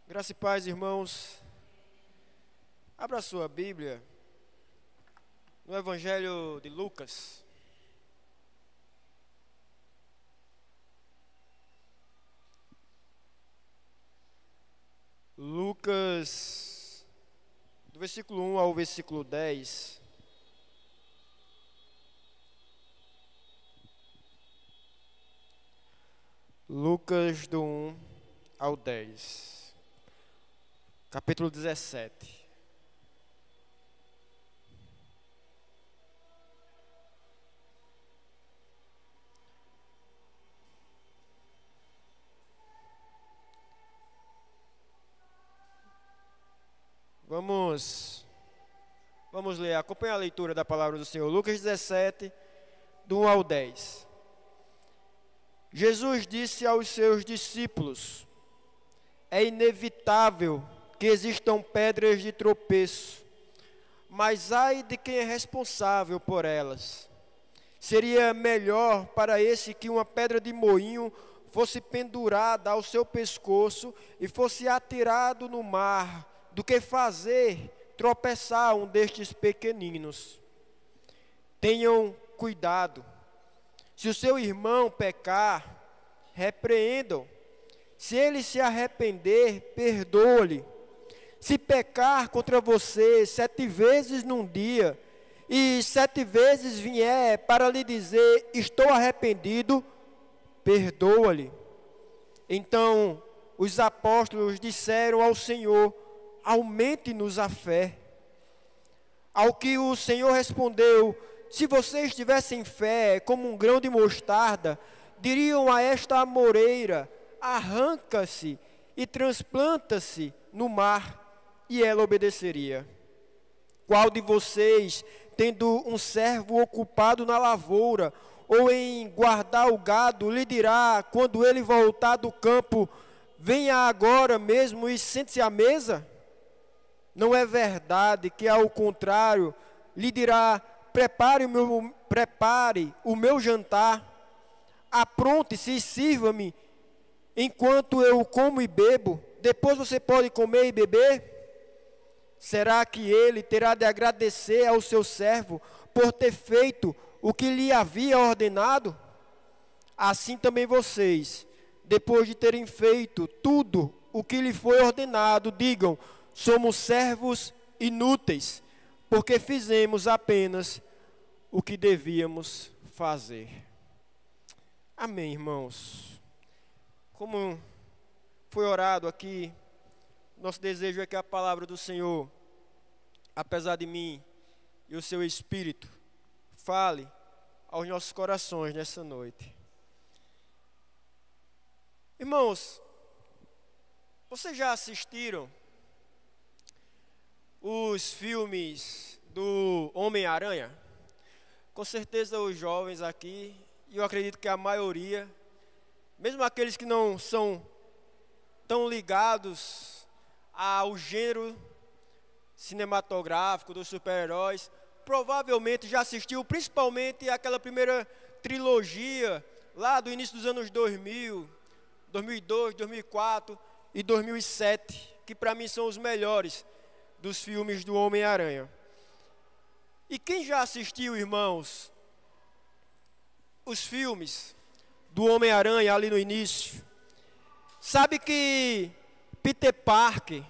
Graça e paz, irmãos. Abra sua Bíblia no Evangelho de Lucas. Lucas, do versículo 1 ao versículo 10. Lucas do 1 ao 10. Capítulo 17. Vamos ler, acompanha a leitura da palavra do Senhor. Lucas 17, do 1 ao 10. Jesus disse aos seus discípulos: é inevitável que existam pedras de tropeço, mas ai de quem é responsável por elas. Seria melhor para esse que uma pedra de moinho fosse pendurada ao seu pescoço e fosse atirado no mar, do que fazer tropeçar um destes pequeninos. Tenham cuidado. Se o seu irmão pecar, repreendam. Se ele se arrepender, perdoe-lhe. Se pecar contra você 7 vezes num dia, e 7 vezes vier para lhe dizer, estou arrependido, perdoa-lhe. Então os apóstolos disseram ao Senhor: aumente-nos a fé. Ao que o Senhor respondeu: se vocês tivessem fé como um grão de mostarda, diriam a esta amoreira: arranca-se e transplanta-se no mar, e ela obedeceria. Qual de vocês, tendo um servo ocupado na lavoura, ou em guardar o gado, lhe dirá, quando ele voltar do campo: venha agora mesmo e sente-se à mesa? Não é verdade que, ao contrário, lhe dirá: prepare o meu jantar, apronte-se e sirva-me, enquanto eu como e bebo, depois você pode comer e beber? Será que ele terá de agradecer ao seu servo por ter feito o que lhe havia ordenado? Assim também vocês, depois de terem feito tudo o que lhe foi ordenado, digam: somos servos inúteis, porque fizemos apenas o que devíamos fazer. Amém, irmãos. Como foi orado aqui, nosso desejo é que a palavra do Senhor, apesar de mim e o seu Espírito, fale aos nossos corações nessa noite. Irmãos, vocês já assistiram os filmes do Homem-Aranha? Com certeza os jovens aqui, e eu acredito que a maioria, mesmo aqueles que não são tão ligados ao gênero cinematográfico dos super-heróis, provavelmente já assistiu principalmente aquela primeira trilogia lá do início dos anos 2000, 2002, 2004 e 2007, que para mim são os melhores dos filmes do Homem-Aranha. E quem já assistiu, irmãos, os filmes do Homem-Aranha ali no início, sabe que Peter Parker,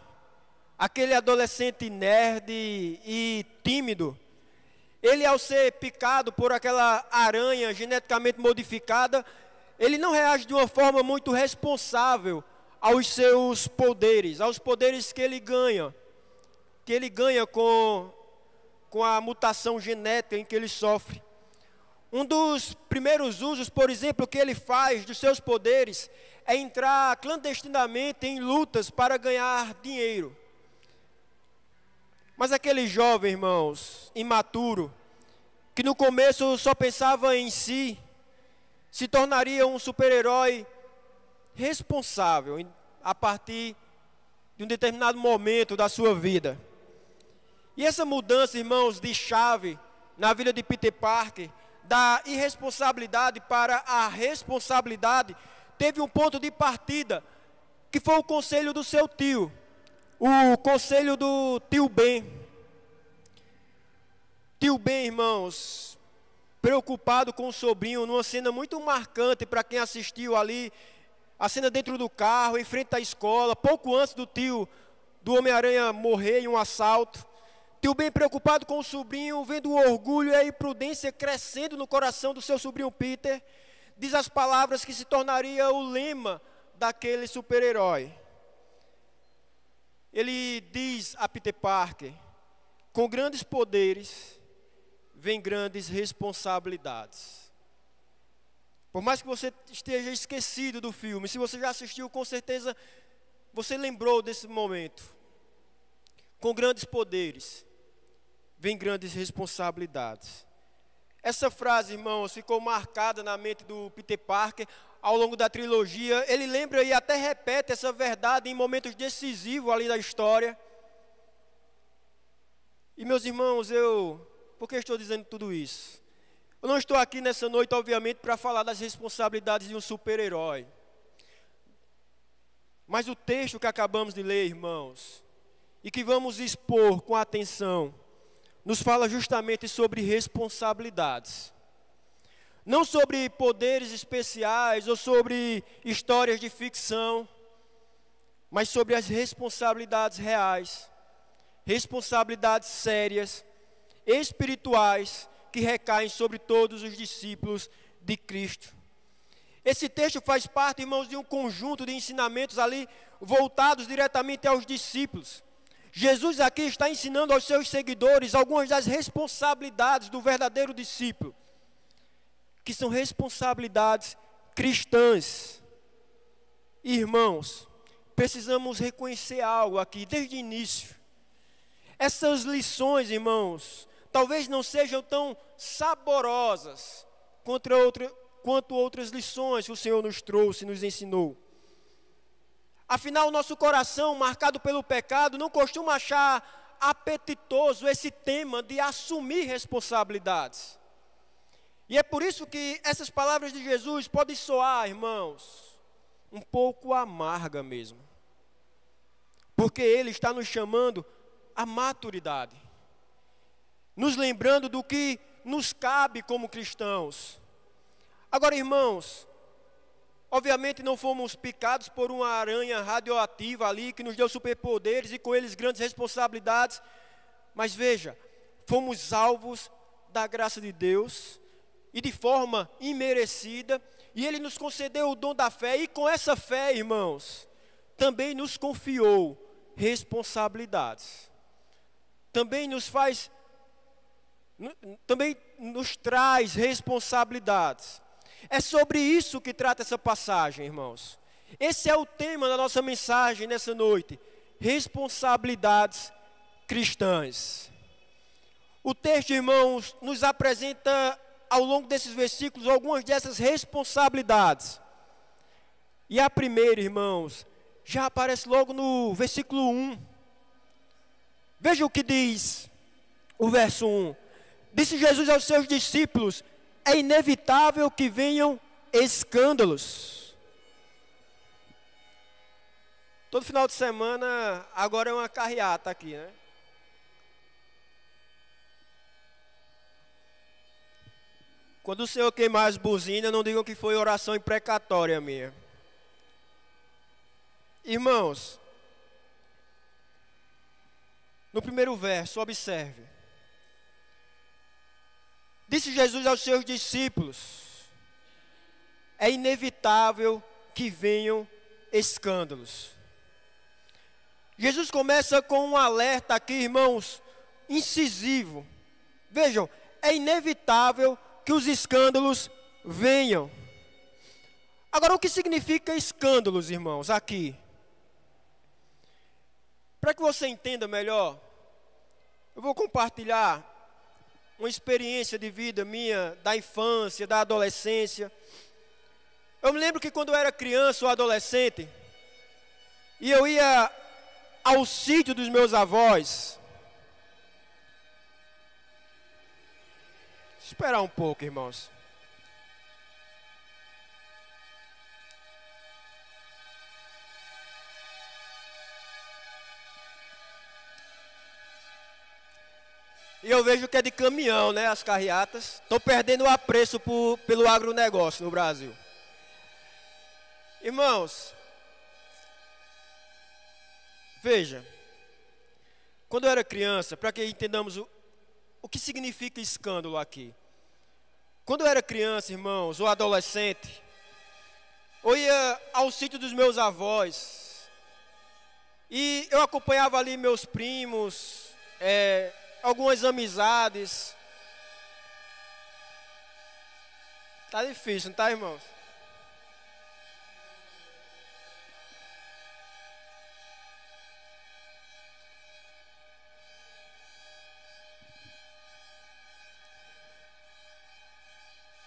aquele adolescente nerd e tímido, ele, ao ser picado por aquela aranha geneticamente modificada, ele não reage de uma forma muito responsável aos seus poderes, aos poderes que ele ganha com a mutação genética em que ele sofre. Um dos primeiros usos, por exemplo, que ele faz dos seus poderes é entrar clandestinamente em lutas para ganhar dinheiro. Mas aquele jovem, irmãos, imaturo, que no começo só pensava em si, se tornaria um super-herói responsável a partir de um determinado momento da sua vida. E essa mudança, irmãos, de chave na vida de Peter Parker, da irresponsabilidade para a responsabilidade, teve um ponto de partida que foi o conselho do seu tio, o conselho do tio Ben. Tio Ben, irmãos, preocupado com o sobrinho, numa cena muito marcante para quem assistiu ali, a cena dentro do carro, em frente à escola, pouco antes do Homem-Aranha morrer em um assalto. Tio Ben preocupado com o sobrinho, vendo o orgulho e a imprudência crescendo no coração do seu sobrinho Peter, diz as palavras que se tornaria o lema daquele super-herói. Ele diz a Peter Parker: com grandes poderes vem grandes responsabilidades. Por mais que você esteja esquecido do filme, se você já assistiu, com certeza você lembrou desse momento. Com grandes poderes vem grandes responsabilidades. Essa frase, irmãos, ficou marcada na mente do Peter Parker ao longo da trilogia. Ele lembra e até repete essa verdade em momentos decisivos ali da história. E meus irmãos, por que estou dizendo tudo isso? Eu não estou aqui nessa noite, obviamente, para falar das responsabilidades de um super-herói. Mas o texto que acabamos de ler, irmãos, e que vamos expor com atenção, nos fala justamente sobre responsabilidades. Não sobre poderes especiais ou sobre histórias de ficção, mas sobre as responsabilidades reais, responsabilidades sérias, espirituais, que recaem sobre todos os discípulos de Cristo. Esse texto faz parte, irmãos, de um conjunto de ensinamentos ali voltados diretamente aos discípulos. Jesus aqui está ensinando aos seus seguidores algumas das responsabilidades do verdadeiro discípulo, que são responsabilidades cristãs. Irmãos, precisamos reconhecer algo aqui desde o início. Essas lições, irmãos, talvez não sejam tão saborosas quanto outras lições que o Senhor nos trouxe, nos ensinou. Afinal, nosso coração, marcado pelo pecado, não costuma achar apetitoso esse tema de assumir responsabilidades. E é por isso que essas palavras de Jesus podem soar, irmãos, um pouco amarga mesmo. Porque Ele está nos chamando à maturidade, nos lembrando do que nos cabe como cristãos. Agora, irmãos, obviamente não fomos picados por uma aranha radioativa ali, que nos deu superpoderes e com eles grandes responsabilidades. Mas veja, fomos alvos da graça de Deus e de forma imerecida. E Ele nos concedeu o dom da fé. E com essa fé, irmãos, também nos confiou responsabilidades. Também nos traz responsabilidades. É sobre isso que trata essa passagem, irmãos. Esse é o tema da nossa mensagem nessa noite: responsabilidades cristãs. O texto, irmãos, nos apresenta ao longo desses versículos algumas dessas responsabilidades. E a primeira, irmãos, já aparece logo no versículo 1. Veja o que diz o verso 1. Disse Jesus aos seus discípulos: é inevitável que venham escândalos. Todo final de semana, agora é uma carreata aqui, né? Quando o Senhor queimar as buzinas, não digam que foi oração imprecatória minha. Irmãos, no primeiro verso, observe. Disse Jesus aos seus discípulos: é inevitável que venham escândalos. Jesus começa com um alerta aqui, irmãos, incisivo. Vejam, é inevitável que os escândalos venham. Agora, o que significa escândalos, irmãos, aqui? Para que você entenda melhor, eu vou compartilhar uma experiência de vida minha, da infância, da adolescência. Eu me lembro que quando eu era criança ou adolescente, e eu ia ao sítio dos meus avós. Esperar um pouco, irmãos. E eu vejo que é de caminhão, né, as carreatas. Estão perdendo o apreço pelo agronegócio no Brasil. Irmãos, veja, quando eu era criança, para que entendamos o que significa escândalo aqui. Quando eu era criança, irmãos, ou adolescente, eu ia ao sítio dos meus avós e eu acompanhava ali meus primos, algumas amizades. Tá difícil, não tá, irmãos?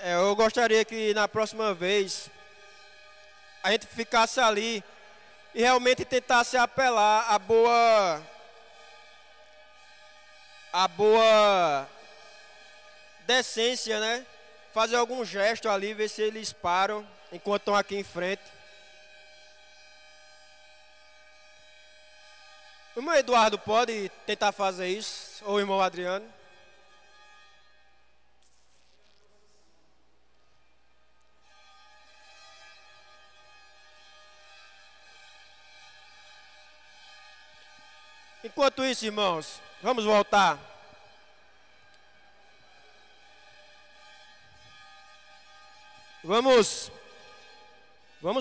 Eu gostaria que na próxima vez a gente ficasse ali e realmente tentasse apelar a boa decência, né? Fazer algum gesto ali, ver se eles param enquanto estão aqui em frente. O irmão Eduardo pode tentar fazer isso, ou o irmão Adriano? Enquanto isso, irmãos, vamos voltar. Vamos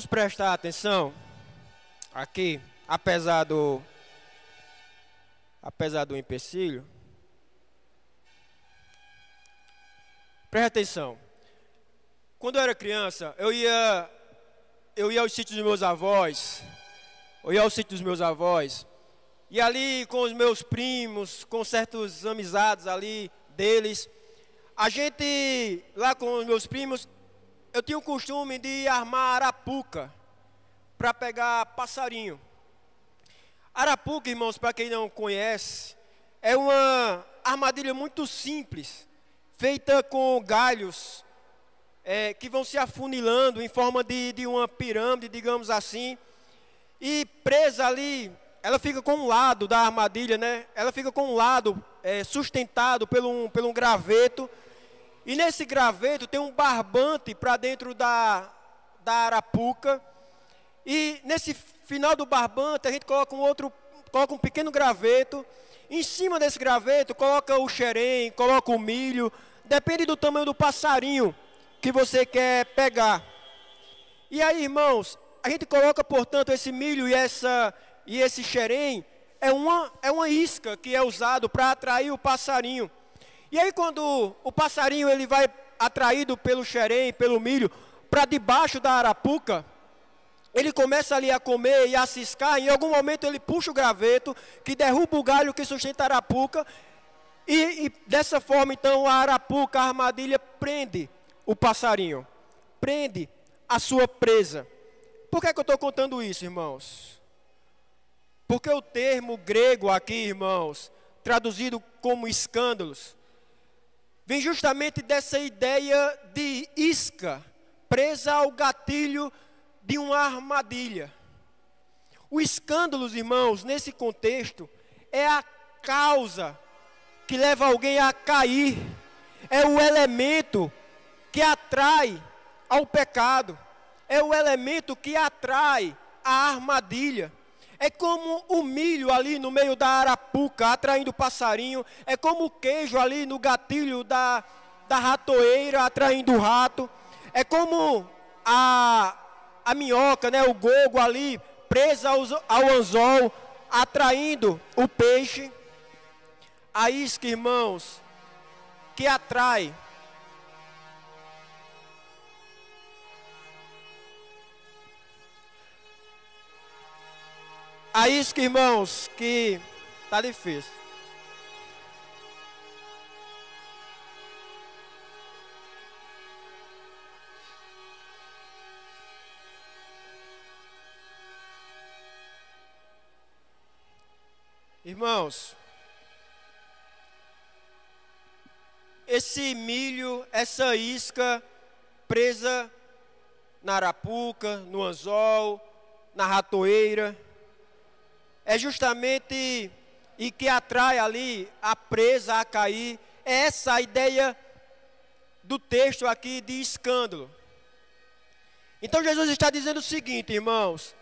prestar atenção aqui, apesar do empecilho. Presta atenção. Quando eu era criança, eu ia aos sítios dos meus avós. E ali com os meus primos, com certas amizades ali deles, a gente, lá com os meus primos, eu tinha o costume de armar arapuca para pegar passarinho. Arapuca, irmãos, para quem não conhece, é uma armadilha muito simples, feita com galhos que vão se afunilando em forma de uma pirâmide, digamos assim, e presa ali. Ela fica com um lado da armadilha, né? Ela fica com um lado sustentado por um graveto. E nesse graveto tem um barbante para dentro da arapuca. E nesse final do barbante a gente coloca um pequeno graveto. Em cima desse graveto coloca o xerém, coloca o milho. Depende do tamanho do passarinho que você quer pegar. E aí, irmãos, a gente coloca, portanto, esse milho e esse xerém é uma isca que é usado para atrair o passarinho. E aí quando o passarinho ele vai atraído pelo xerém, pelo milho, para debaixo da arapuca, ele começa ali a comer e a ciscar. Em algum momento ele puxa o graveto, que derruba o galho que sustenta a arapuca. E dessa forma então a arapuca, a armadilha, prende o passarinho. Prende a sua presa. Por que eu estou contando isso, irmãos? Porque o termo grego aqui, irmãos, traduzido como escândalos, vem justamente dessa ideia de isca, presa ao gatilho de uma armadilha. O escândalos, irmãos, nesse contexto, é a causa que leva alguém a cair, é o elemento que atrai ao pecado, é o elemento que atrai a armadilha. É como o milho ali no meio da arapuca, atraindo o passarinho. É como o queijo ali no gatilho da ratoeira, atraindo o rato. É como a minhoca, né, o gogo ali, presa ao anzol, atraindo o peixe. A isca, irmãos, que atrai. A isca, irmãos, que tá difícil. Irmãos, esse milho, essa isca presa na arapuca, no anzol, na ratoeira, é justamente e que atrai ali a presa a cair. É essa a ideia do texto aqui de escândalo. Então Jesus está dizendo o seguinte, irmãos: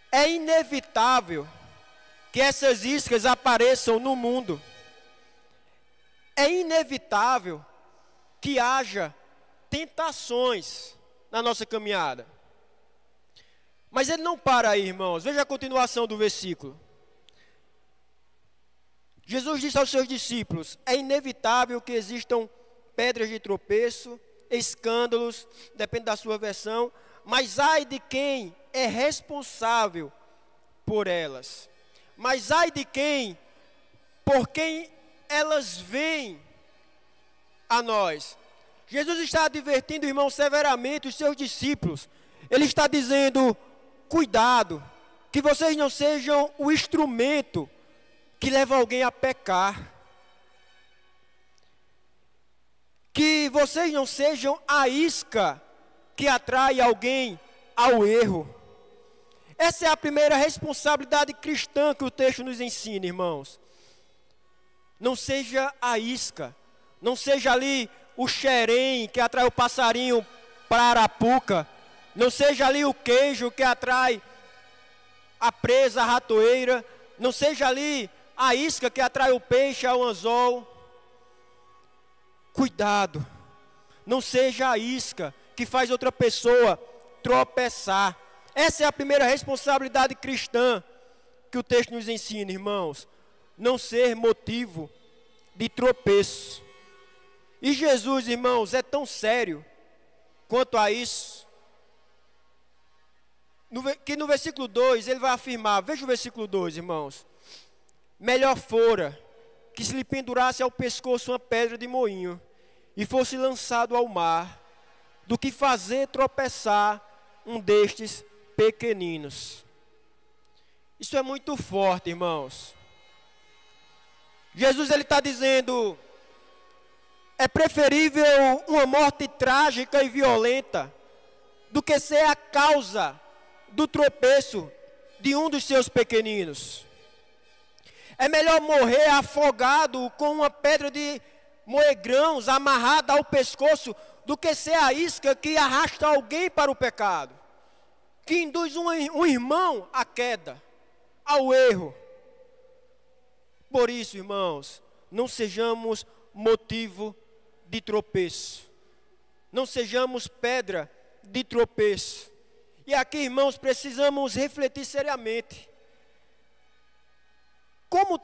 é inevitável que essas iscas apareçam no mundo. É inevitável que haja tentações na nossa caminhada. Mas ele não para aí, irmãos. Veja a continuação do versículo. Jesus disse aos seus discípulos: é inevitável que existam pedras de tropeço, escândalos, depende da sua versão, mas ai de quem é responsável por elas. Mas ai de quem, por quem elas vêm a nós. Jesus está advertindo, irmão, severamente os seus discípulos. Ele está dizendo: cuidado, que vocês não sejam o instrumento que leva alguém a pecar. Que vocês não sejam a isca que atrai alguém ao erro. Essa é a primeira responsabilidade cristã que o texto nos ensina, irmãos. Não seja a isca, não seja ali o xerém que atrai o passarinho para a arapuca, não seja ali o queijo que atrai a presa, a ratoeira, não seja ali a isca que atrai o peixe ao anzol. Cuidado, não seja a isca que faz outra pessoa tropeçar. Essa é a primeira responsabilidade cristã que o texto nos ensina, irmãos. Não ser motivo de tropeço. E Jesus, irmãos, é tão sério quanto a isso, que no versículo 2 ele vai afirmar, veja o versículo 2, irmãos: melhor fora que se lhe pendurasse ao pescoço uma pedra de moinho e fosse lançado ao mar, do que fazer tropeçar um destes pequeninos. Isso é muito forte, irmãos. Jesus ele está dizendo: é preferível uma morte trágica e violenta do que ser a causa do tropeço de um dos seus pequeninos. É melhor morrer afogado com uma pedra de moer grãos amarrada ao pescoço do que ser a isca que arrasta alguém para o pecado, que induz um irmão à queda, ao erro. Por isso, irmãos, não sejamos motivo de tropeço, não sejamos pedra de tropeço. E aqui, irmãos, precisamos refletir seriamente. Como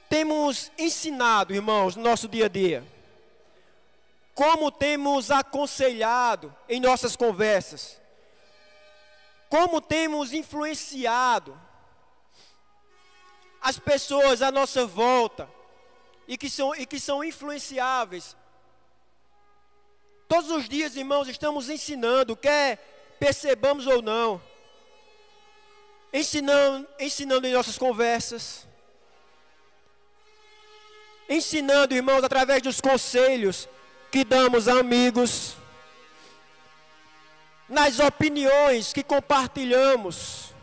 temos ensinado, irmãos, no nosso dia a dia? Como temos aconselhado em nossas conversas? Como temos influenciado as pessoas à nossa volta e que são influenciáveis? Todos os dias, irmãos, estamos ensinando, quer percebamos ou não, ensinando em nossas conversas, ensinando, irmãos, através dos conselhos que damos a amigos, nas opiniões que compartilhamos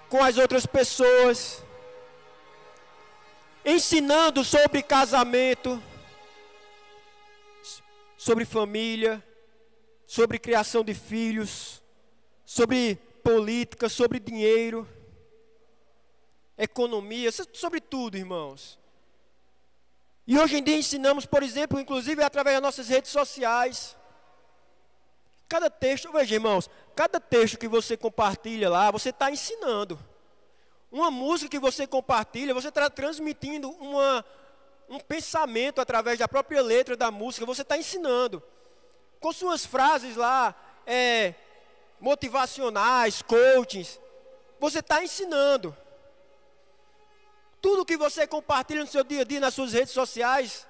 com as outras pessoas, ensinando sobre casamento, sobre família, sobre criação de filhos, sobre política, sobre dinheiro, economia, sobre tudo, irmãos. E hoje em dia ensinamos, por exemplo, inclusive através das nossas redes sociais. Cada texto, veja, irmãos, cada texto que você compartilha lá, você está ensinando. Uma música que você compartilha, você está transmitindo um pensamento através da própria letra da música, você está ensinando. Com suas frases lá, motivacionais, coachings, você está ensinando. Tudo que você compartilha no seu dia a dia, nas suas redes sociais,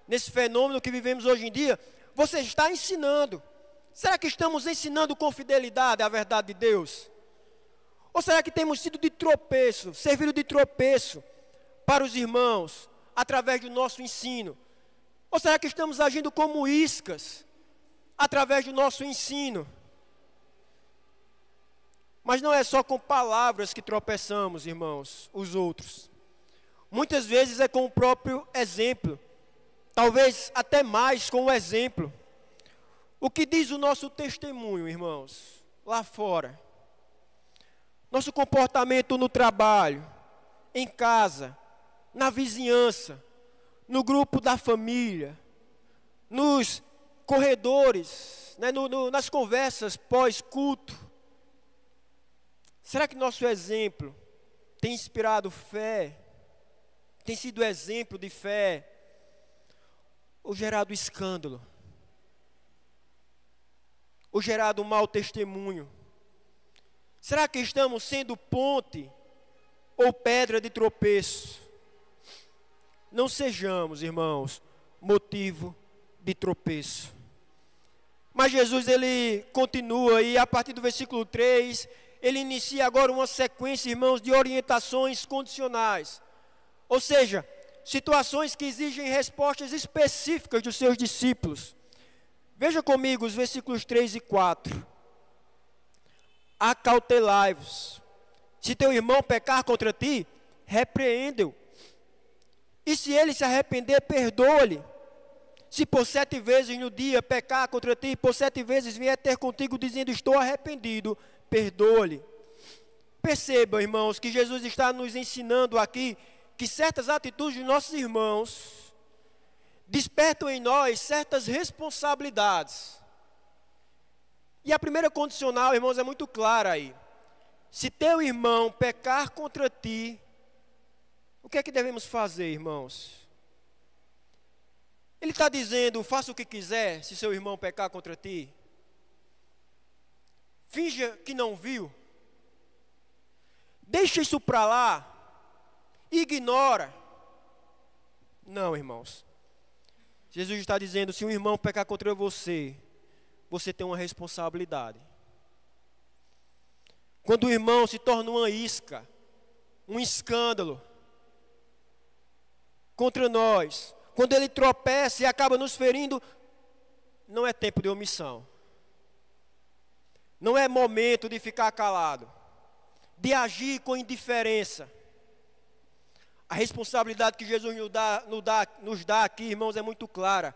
nesse fenômeno que vivemos hoje em dia, você está ensinando. Será que estamos ensinando com fidelidade a verdade de Deus? Ou será que temos sido de tropeço, servido de tropeço para os irmãos, através do nosso ensino? Ou será que estamos agindo como iscas, através do nosso ensino? Mas não é só com palavras que tropeçamos, irmãos, os outros. Muitas vezes é com o próprio exemplo. Talvez até mais com o exemplo. O que diz o nosso testemunho, irmãos, lá fora? Nosso comportamento no trabalho, em casa, na vizinhança, no grupo da família, nos corredores, né, nas conversas pós-culto. Será que nosso exemplo tem inspirado fé? Tem sido exemplo de fé? Ou gerado escândalo? Ou gerado mau testemunho? Será que estamos sendo ponte ou pedra de tropeço? Não sejamos, irmãos, motivo de tropeço. Mas Jesus, ele continua, e a partir do versículo 3, ele inicia agora uma sequência, irmãos, de orientações condicionais. Ou seja, situações que exigem respostas específicas dos seus discípulos. Veja comigo os versículos 3 e 4. Acautelai-vos. Se teu irmão pecar contra ti, repreende-o. E se ele se arrepender, perdoa-lhe. Se por 7 vezes no dia pecar contra ti, por 7 vezes vier ter contigo dizendo, estou arrependido, perdoa-lhe. Perceba, irmãos, que Jesus está nos ensinando aqui que certas atitudes dos nossos irmãos despertam em nós certas responsabilidades. E a primeira condicional, irmãos, é muito clara aí. Se teu irmão pecar contra ti, o que é que devemos fazer, irmãos? Ele está dizendo, faça o que quiser, se seu irmão pecar contra ti. Finja que não viu. Deixa isso para lá. Ignora. Não, irmãos. Jesus está dizendo, se um irmão pecar contra você, você tem uma responsabilidade. Quando o irmão se torna uma isca, um escândalo contra nós, quando ele tropeça e acaba nos ferindo, não é tempo de omissão. Não é momento de ficar calado, de agir com indiferença. A responsabilidade que Jesus nos dá aqui, irmãos, é muito clara.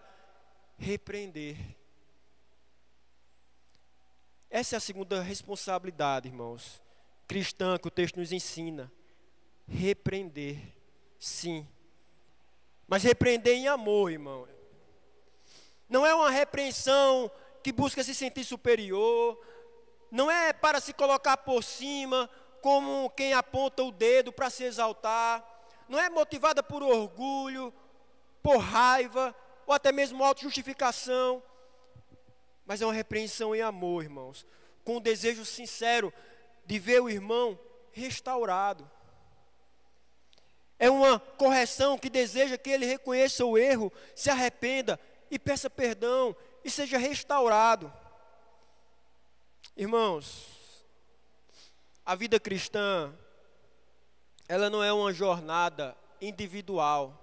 Repreender. Essa é a segunda responsabilidade, irmãos, cristã, que o texto nos ensina. Repreender, sim. Mas repreender em amor, irmão. Não é uma repreensão que busca se sentir superior. Não é para se colocar por cima, como quem aponta o dedo para se exaltar. Não é motivada por orgulho, por raiva, ou até mesmo autojustificação. Mas é uma repreensão em amor, irmãos. Com um desejo sincero de ver o irmão restaurado. É uma correção que deseja que ele reconheça o erro, se arrependa e peça perdão e seja restaurado. Irmãos, a vida cristã, ela não é uma jornada individual,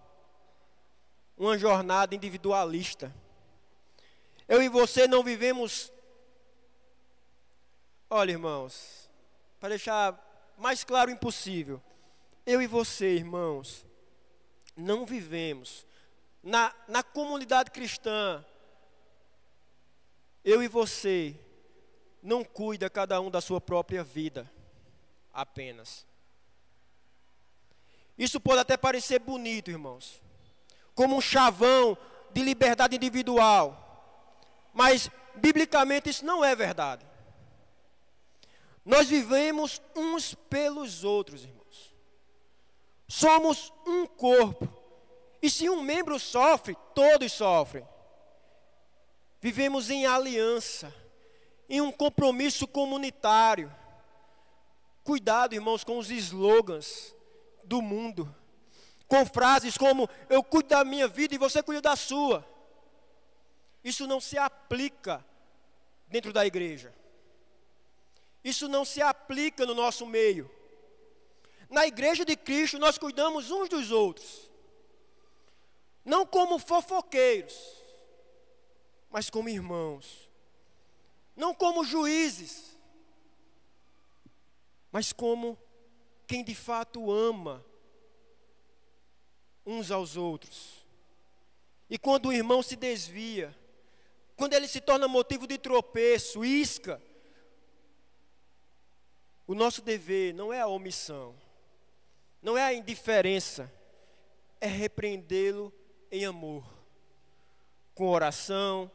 uma jornada individualista. Eu e você não vivemos, olha, irmãos, para deixar mais claro impossível, eu e você, irmãos, não vivemos na comunidade cristã. Eu e você não cuida cada um da sua própria vida apenas. Isso pode até parecer bonito, irmãos, como um chavão de liberdade individual. Mas, biblicamente, isso não é verdade. Nós vivemos uns pelos outros, irmãos. Somos um corpo. E se um membro sofre, todos sofrem. Vivemos em aliança, em um compromisso comunitário. Cuidado, irmãos, com os slogans do mundo. Com frases como, eu cuido da minha vida e você cuida da sua. Isso não se aplica dentro da igreja. Isso não se aplica no nosso meio. Na igreja de Cristo, nós cuidamos uns dos outros. Não como fofoqueiros, mas como irmãos. Não como juízes, mas como quem de fato ama uns aos outros. E quando o irmão se desvia, quando ele se torna motivo de tropeço, isca, o nosso dever não é a omissão, não é a indiferença, é repreendê-lo em amor, com oração,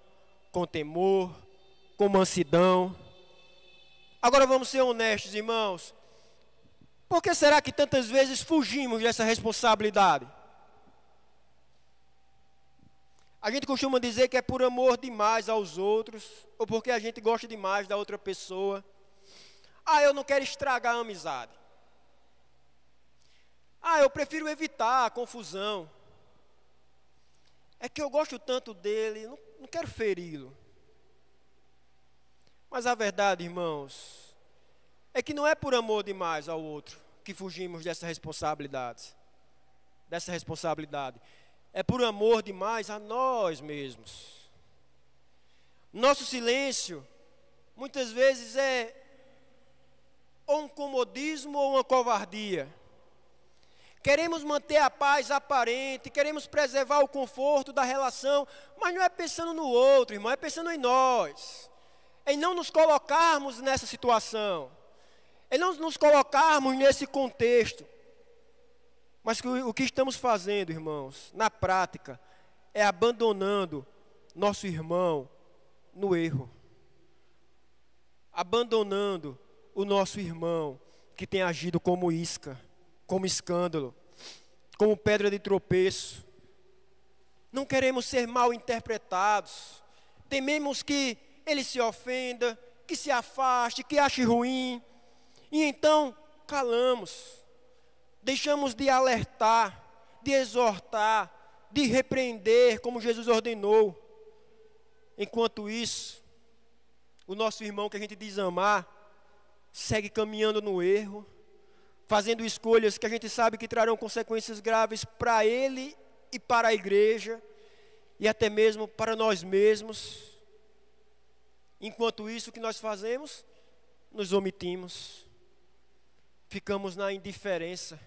com temor, com mansidão. Agora vamos ser honestos, irmãos. Por que será que tantas vezes fugimos dessa responsabilidade? A gente costuma dizer que é por amor demais aos outros, ou porque a gente gosta demais da outra pessoa. Eu não quero estragar a amizade. Eu prefiro evitar a confusão. É que eu gosto tanto dele, não quero feri-lo. Mas a verdade, irmãos, é que não é por amor demais ao outro que fugimos dessa responsabilidade. É por amor demais a nós mesmos. Nosso silêncio, muitas vezes, é ou um comodismo ou uma covardia. Queremos manter a paz aparente, queremos preservar o conforto da relação, mas não é pensando no outro, irmão, é pensando em nós. Em não nos colocarmos nessa situação, em não nos colocarmos nesse contexto. Mas o que estamos fazendo, irmãos, na prática, é abandonando nosso irmão no erro. Abandonando o nosso irmão que tem agido como isca, como escândalo, como pedra de tropeço. Não queremos ser mal interpretados. Tememos que ele se ofenda, que se afaste, que ache ruim. E então calamos. Deixamos de alertar, de exortar, de repreender, como Jesus ordenou. Enquanto isso, o nosso irmão que a gente diz amar, segue caminhando no erro, fazendo escolhas que a gente sabe que trarão consequências graves para ele e para a igreja, e até mesmo para nós mesmos. Enquanto isso, o que nós fazemos? Nos omitimos, ficamos na indiferença.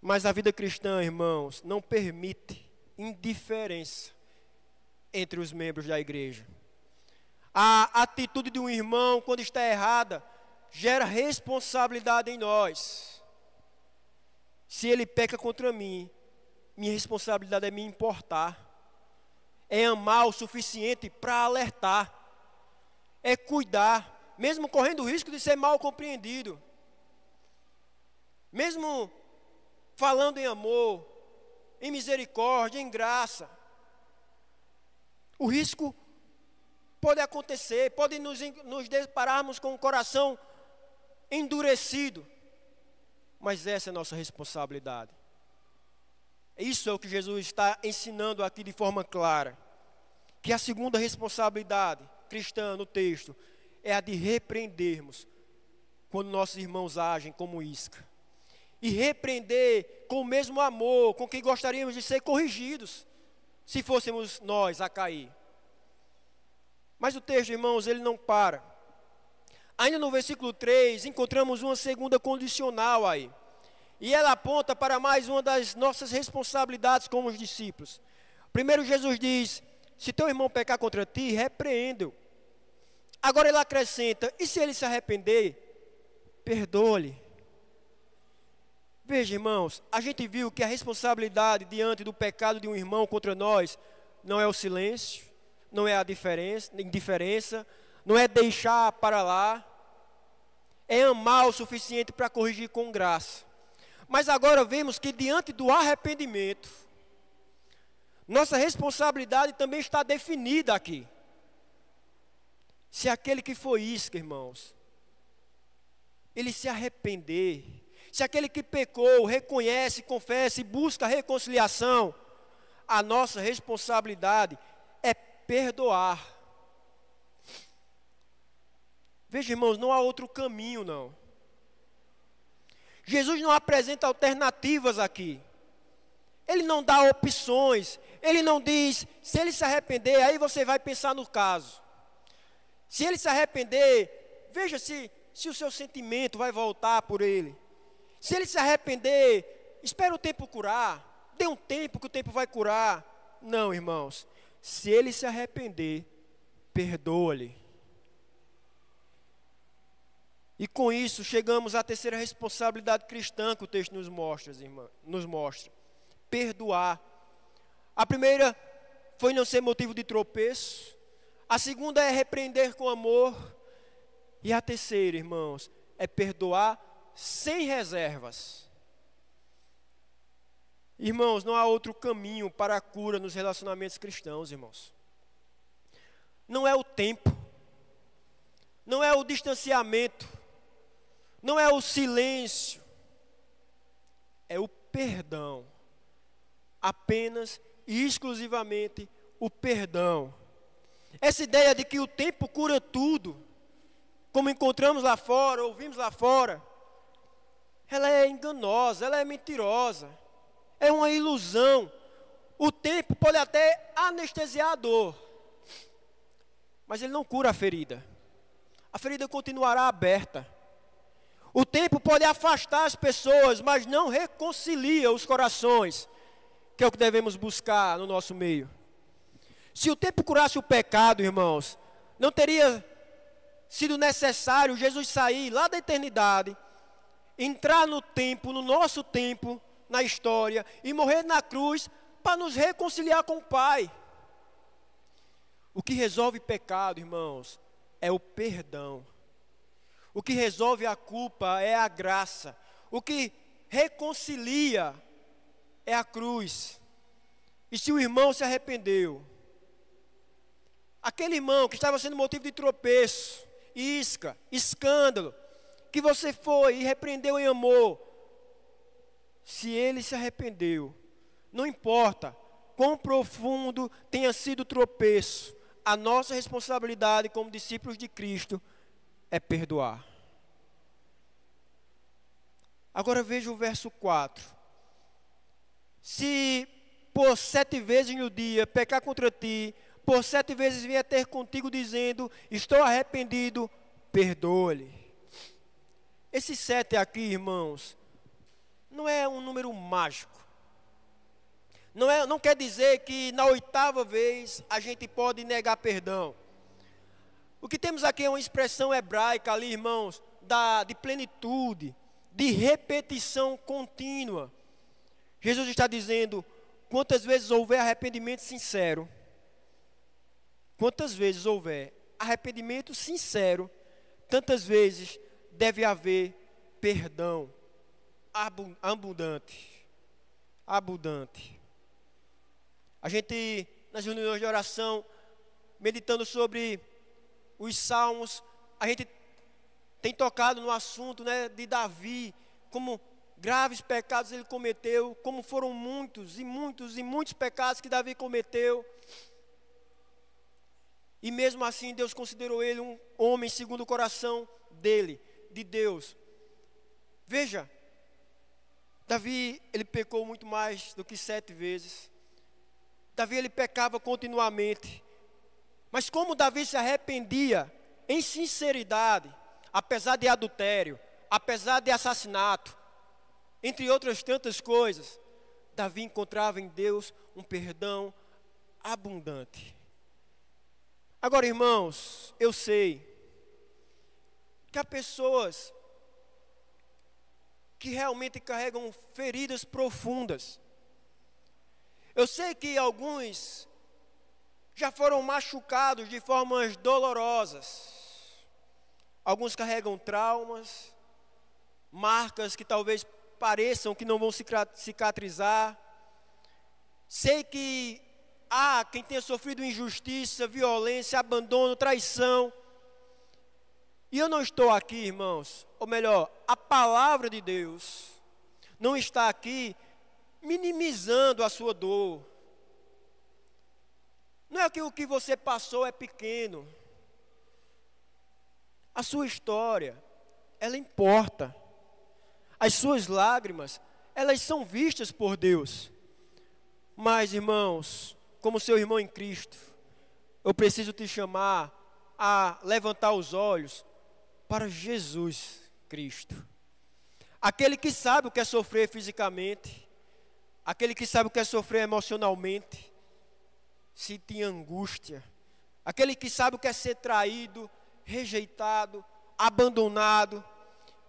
Mas a vida cristã, irmãos, não permite indiferença entre os membros da igreja. A atitude de um irmão, quando está errada, gera responsabilidade em nós. Se ele peca contra mim, minha responsabilidade é me importar, é amar o suficiente para alertar, é cuidar, mesmo correndo o risco de ser mal compreendido, mesmo falando em amor, em misericórdia, em graça. O risco pode acontecer, pode nos depararmos com o coração endurecido, mas essa é a nossa responsabilidade. Isso é o que Jesus está ensinando aqui de forma clara, que a segunda responsabilidade cristã no texto é a de repreendermos quando nossos irmãos agem como isca, e repreender com o mesmo amor com que gostaríamos de ser corrigidos, se fôssemos nós a cair. Mas o texto, irmãos, ele não para. Ainda no versículo 3, encontramos uma segunda condicional aí. E ela aponta para mais uma das nossas responsabilidades como os discípulos. Primeiro Jesus diz, se teu irmão pecar contra ti, repreenda-o. Agora ele acrescenta, e se ele se arrepender, perdoa-lhe. Veja, irmãos, a gente viu que a responsabilidade diante do pecado de um irmão contra nós não é o silêncio, não é a indiferença, não é deixar para lá, é amar o suficiente para corrigir com graça. Mas agora vemos que diante do arrependimento, nossa responsabilidade também está definida aqui. Se aquele que foi isca, irmãos, ele se arrepender, se aquele que pecou, reconhece, confessa e busca a reconciliação, a nossa responsabilidade é perdoar. Veja, irmãos, não há outro caminho, não. Jesus não apresenta alternativas aqui. Ele não dá opções. Ele não diz, se ele se arrepender, aí você vai pensar no caso. Se ele se arrepender, veja se se o seu sentimento vai voltar por ele. Se ele se arrepender, espera o tempo curar. Dê um tempo que o tempo vai curar. Não, irmãos. Se ele se arrepender, perdoa-lhe. E com isso chegamos à terceira responsabilidade cristã que o texto nos mostra. Perdoar. A primeira foi não ser motivo de tropeço. A segunda é repreender com amor. E a terceira, irmãos, é perdoar sem reservas. Irmãos, não há outro caminho para a cura nos relacionamentos cristãos, irmãos. Não é o tempo. Não é o distanciamento. Não é o silêncio. É o perdão. Apenas e exclusivamente o perdão. Essa ideia de que o tempo cura tudo, como encontramos lá fora, ouvimos lá fora, ela é enganosa, ela é mentirosa, é uma ilusão. O tempo pode até anestesiar a dor, mas ele não cura a ferida. A ferida continuará aberta. O tempo pode afastar as pessoas, mas não reconcilia os corações, que é o que devemos buscar no nosso meio. Se o tempo curasse o pecado, irmãos, não teria sido necessário Jesus sair lá da eternidade, entrar no tempo, no nosso tempo, na história, e morrer na cruz para nos reconciliar com o Pai. O que resolve pecado, irmãos, é o perdão. O que resolve a culpa é a graça. O que reconcilia é a cruz. E se o irmão se arrependeu, aquele irmão que estava sendo motivo de tropeço, isca, escândalo, que você foi e repreendeu em amor, se ele se arrependeu, não importa quão profundo tenha sido o tropeço, a nossa responsabilidade como discípulos de Cristo é perdoar. Agora veja o verso 4. Se por 7 vezes no dia pecar contra ti, por 7 vezes vier ter contigo dizendo, estou arrependido, perdoa-lhe. Esse 7 aqui, irmãos, não é um número mágico. Não quer dizer que na 8ª vez a gente pode negar perdão. O que temos aqui é uma expressão hebraica ali, irmãos, de plenitude, de repetição contínua. Jesus está dizendo, quantas vezes houver arrependimento sincero, quantas vezes houver arrependimento sincero, tantas vezes deve haver perdão abundante. Abundante. A gente, nas reuniões de oração, meditando sobre os salmos, a gente tem tocado no assunto, né, de Davi, como graves pecados ele cometeu, como foram muitos e muitos e muitos pecados que Davi cometeu. E mesmo assim Deus considerou ele um homem segundo o coração dele, de Deus. Veja, Davi, ele pecou muito mais do que 7 vezes. Davi, ele pecava continuamente. Mas como Davi se arrependia em sinceridade, apesar de adultério, apesar de assassinato, entre outras tantas coisas, Davi encontrava em Deus um perdão abundante. Agora, irmãos, eu sei que há pessoas que realmente carregam feridas profundas. Eu sei que alguns já foram machucados de formas dolorosas. Alguns carregam traumas, marcas que talvez pareçam que não vão cicatrizar. Sei que há quem tenha sofrido injustiça, violência, abandono, traição. E eu não estou aqui, irmãos, ou melhor, a palavra de Deus não está aqui minimizando a sua dor. Não é que o que você passou é pequeno. A sua história, ela importa. As suas lágrimas, elas são vistas por Deus. Mas, irmãos, como seu irmão em Cristo, eu preciso te chamar a levantar os olhos para Jesus Cristo. Aquele que sabe o que é sofrer fisicamente, aquele que sabe o que é sofrer emocionalmente, sentir angústia, aquele que sabe o que é ser traído, rejeitado, abandonado.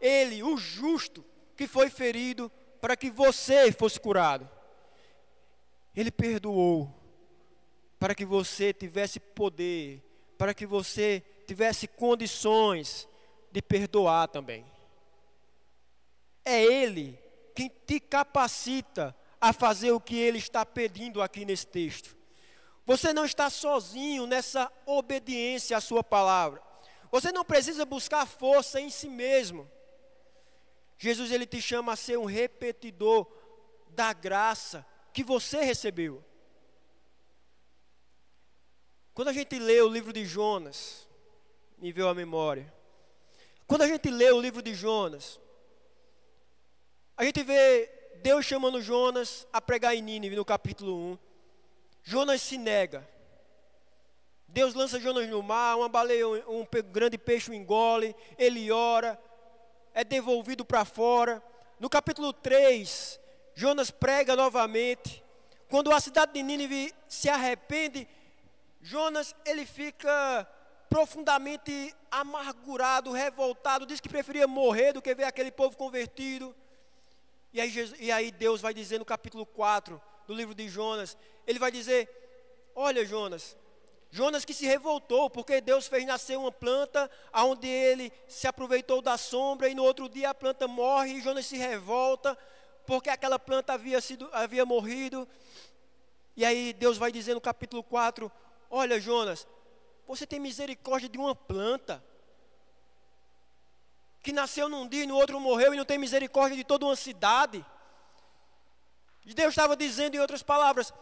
Ele, o justo, que foi ferido para que você fosse curado. Ele perdoou para que você tivesse poder, para que você tivesse condições de perdoar também. É Ele quem te capacita a fazer o que Ele está pedindo aqui nesse texto. Você não está sozinho nessa obediência à sua palavra. Você não precisa buscar força em si mesmo. Jesus, Ele te chama a ser um repetidor da graça que você recebeu. Quando a gente lê o livro de Jonas, me veio à memória. Quando a gente lê o livro de Jonas, a gente vê Deus chamando Jonas a pregar em Nínive, no capítulo 1. Jonas se nega. Deus lança Jonas no mar, uma baleia, um grande peixe o engole, ele ora, é devolvido para fora. No capítulo 3, Jonas prega novamente. Quando a cidade de Nínive se arrepende, Jonas, ele fica profundamente amargurado, revoltado, diz que preferia morrer do que ver aquele povo convertido. E aí Deus vai dizer no capítulo 4 do livro de Jonas, ele vai dizer: olha, Jonas que se revoltou, porque Deus fez nascer uma planta, onde ele se aproveitou da sombra, e no outro dia a planta morre, e Jonas se revolta, porque aquela planta havia morrido. E aí Deus vai dizer no capítulo 4, olha, Jonas, você tem misericórdia de uma planta, que nasceu num dia e no outro morreu, e não tem misericórdia de toda uma cidade. E Deus estava dizendo, em outras palavras,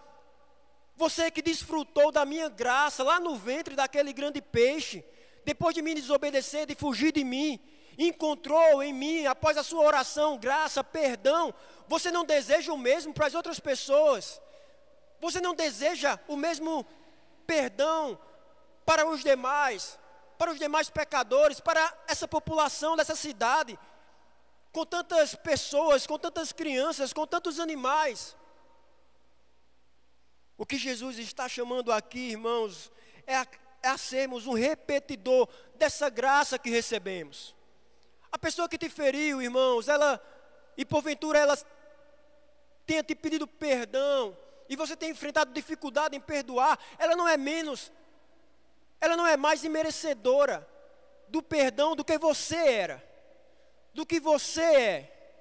você que desfrutou da minha graça lá no ventre daquele grande peixe, depois de me desobedecer, de fugir de mim, encontrou em mim, após a sua oração, graça, perdão. Você não deseja o mesmo para as outras pessoas? Você não deseja o mesmo perdão para os demais pecadores, para essa população dessa cidade, com tantas pessoas, com tantas crianças, com tantos animais? O que Jesus está chamando aqui, irmãos, é a sermos um repetidor dessa graça que recebemos. A pessoa que te feriu, irmãos, e porventura ela tenha te pedido perdão, e você tem enfrentado dificuldade em perdoar, ela não é mais imerecedora do perdão do que você era, do que você é.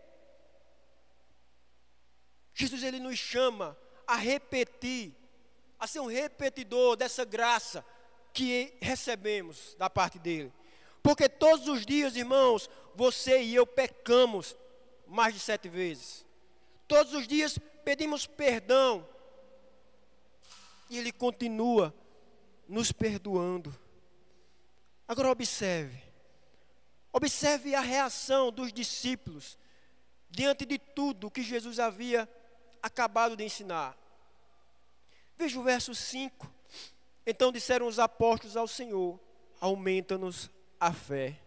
Jesus, Ele nos chama a repetir, a ser um repetidor dessa graça que recebemos da parte dEle. Porque todos os dias, irmãos, você e eu pecamos mais de 7 vezes. Todos os dias pedimos perdão, e Ele continua nos perdoando. Agora observe a reação dos discípulos diante de tudo que Jesus havia acabado de ensinar. Veja o verso 5. Então disseram os apóstolos ao Senhor: aumenta-nos a fé.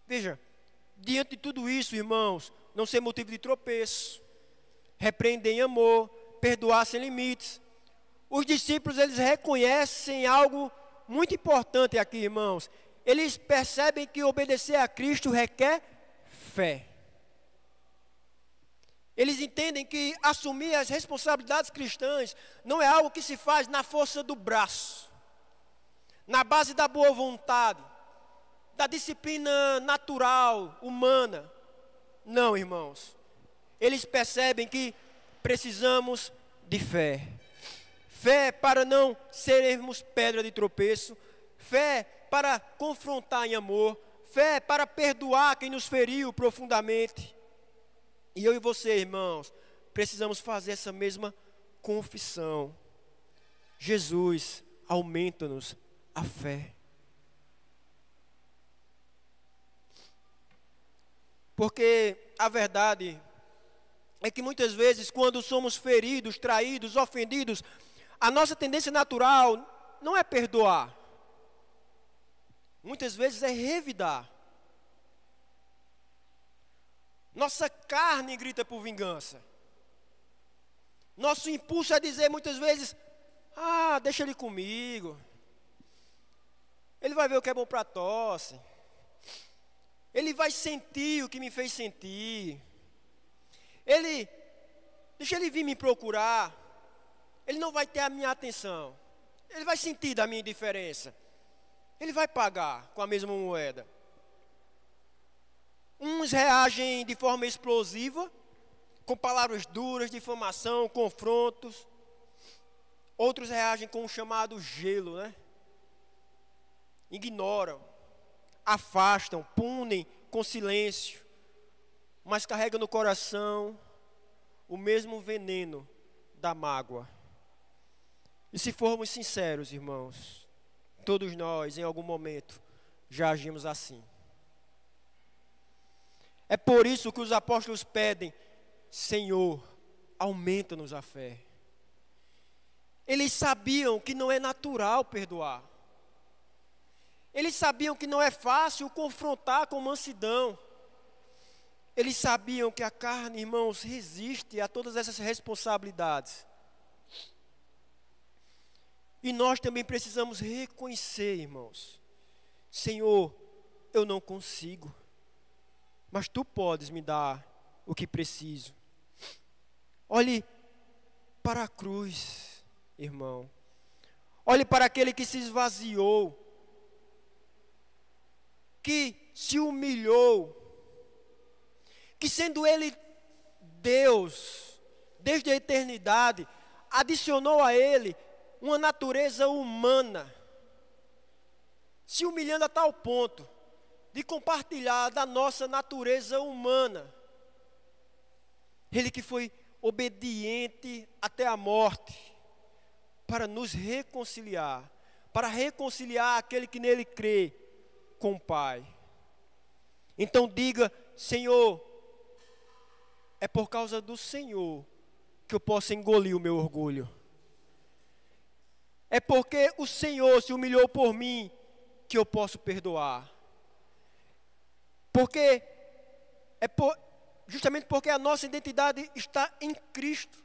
Veja, diante de tudo isso, irmãos, não ser motivo de tropeço, repreender em amor, perdoar sem limites. Os discípulos, eles reconhecem algo muito importante aqui, irmãos. Eles percebem que obedecer a Cristo requer fé. Eles entendem que assumir as responsabilidades cristãs não é algo que se faz na força do braço, na base da boa vontade, da disciplina natural, humana. Não, irmãos. Eles percebem que precisamos de fé. Fé para não sermos pedra de tropeço. Fé para confrontar em amor. Fé para perdoar quem nos feriu profundamente. E eu e você, irmãos, precisamos fazer essa mesma confissão. Jesus, aumenta-nos a fé. Porque a verdade é que muitas vezes, quando somos feridos, traídos, ofendidos, a nossa tendência natural não é perdoar. muitas vezes é revidar. Nossa carne grita por vingança. Nosso impulso é dizer muitas vezes: deixa ele comigo. Ele vai ver o que é bom para a tosse. Ele vai sentir o que me fez sentir. Deixa ele vir me procurar. Ele não vai ter a minha atenção. Ele vai sentir da minha indiferença. Ele vai pagar com a mesma moeda. Uns reagem de forma explosiva, com palavras duras, difamação, confrontos. Outros reagem com o chamado gelo, né? Ignoram, afastam, punem com silêncio, mas carregam no coração o mesmo veneno da mágoa. E se formos sinceros, irmãos, todos nós, em algum momento, já agimos assim. É por isso que os apóstolos pedem: Senhor, aumenta-nos a fé. Eles sabiam que não é natural perdoar. Eles sabiam que não é fácil confrontar com mansidão. Eles sabiam que a carne, irmãos, resiste a todas essas responsabilidades. E nós também precisamos reconhecer, irmãos: Senhor, eu não consigo, mas Tu podes me dar o que preciso. Olhe para a cruz, irmão. Olhe para aquele que se esvaziou, que se humilhou, que sendo Ele Deus, desde a eternidade, adicionou a Ele uma natureza humana, se humilhando a tal ponto de compartilhar da nossa natureza humana. Ele que foi obediente até a morte, para nos reconciliar, para reconciliar aquele que nele crê com o Pai. Então diga: Senhor, é por causa do Senhor que eu posso engolir o meu orgulho. É porque o Senhor se humilhou por mim que eu posso perdoar. Porque justamente porque a nossa identidade está em Cristo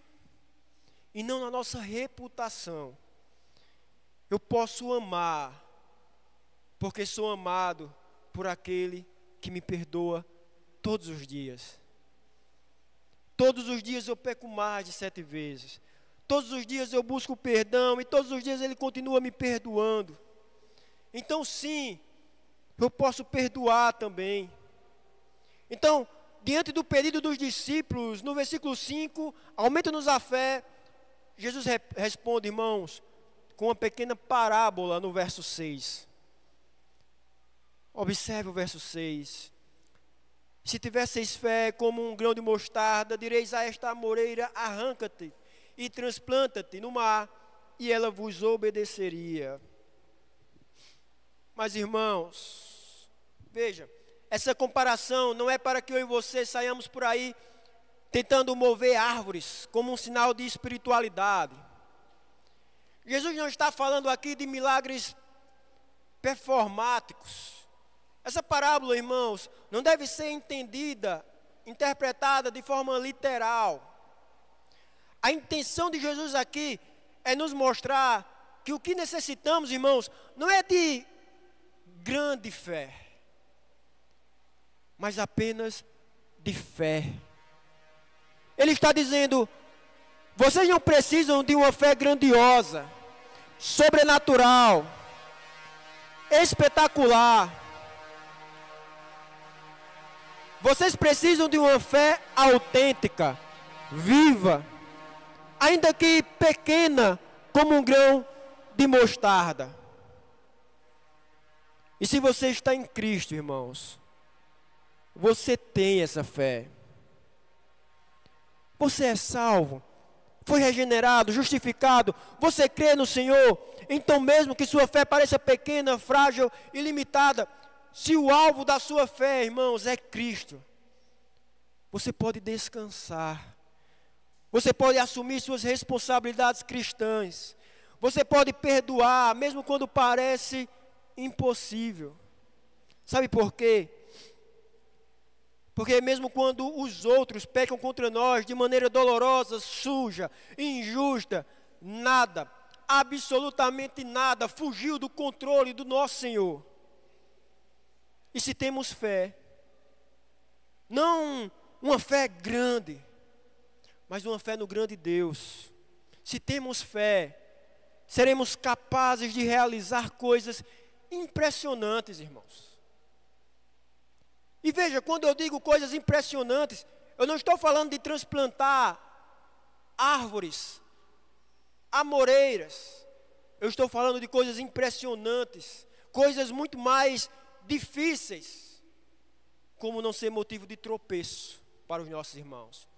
e não na nossa reputação. Eu posso amar porque sou amado por aquele que me perdoa todos os dias. Todos os dias eu peco mais de 7 vezes. Todos os dias eu busco perdão e todos os dias Ele continua me perdoando. Então sim, eu posso perdoar também. Então, diante do pedido dos discípulos, no versículo 5, aumenta-nos a fé, Jesus responde, irmãos, com uma pequena parábola no verso 6. Observe o verso 6. Se tivesseis fé como um grão de mostarda, direis a esta amoreira: arranca-te e transplanta-te no mar, e ela vos obedeceria. Mas, irmãos, veja, essa comparação não é para que eu e você saiamos por aí tentando mover árvores como um sinal de espiritualidade. Jesus não está falando aqui de milagres performáticos. Essa parábola, irmãos, não deve ser interpretada de forma literal. A intenção de Jesus aqui é nos mostrar que o que necessitamos, irmãos, não é de grande fé, mas apenas de fé. Ele está dizendo: vocês não precisam de uma fé grandiosa, sobrenatural, espetacular. Vocês precisam de uma fé autêntica, viva, ainda que pequena, como um grão de mostarda. E se você está em Cristo, irmãos, você tem essa fé. Você é salvo, foi regenerado, justificado, você crê no Senhor. Então mesmo que sua fé pareça pequena, frágil e limitada, se o alvo da sua fé, irmãos, é Cristo, você pode descansar. Você pode assumir suas responsabilidades cristãs. Você pode perdoar, mesmo quando parece impossível. Sabe por quê? Porque mesmo quando os outros pecam contra nós de maneira dolorosa, suja, injusta, nada, absolutamente nada, fugiu do controle do nosso Senhor. E se temos fé, não uma fé grande, mas uma fé no grande Deus. Se temos fé, seremos capazes de realizar coisas impressionantes, irmãos. E veja, quando eu digo coisas impressionantes, eu não estou falando de transplantar árvores, amoreiras. Eu estou falando de coisas impressionantes, coisas muito mais difíceis, como não ser motivo de tropeço para os nossos irmãos.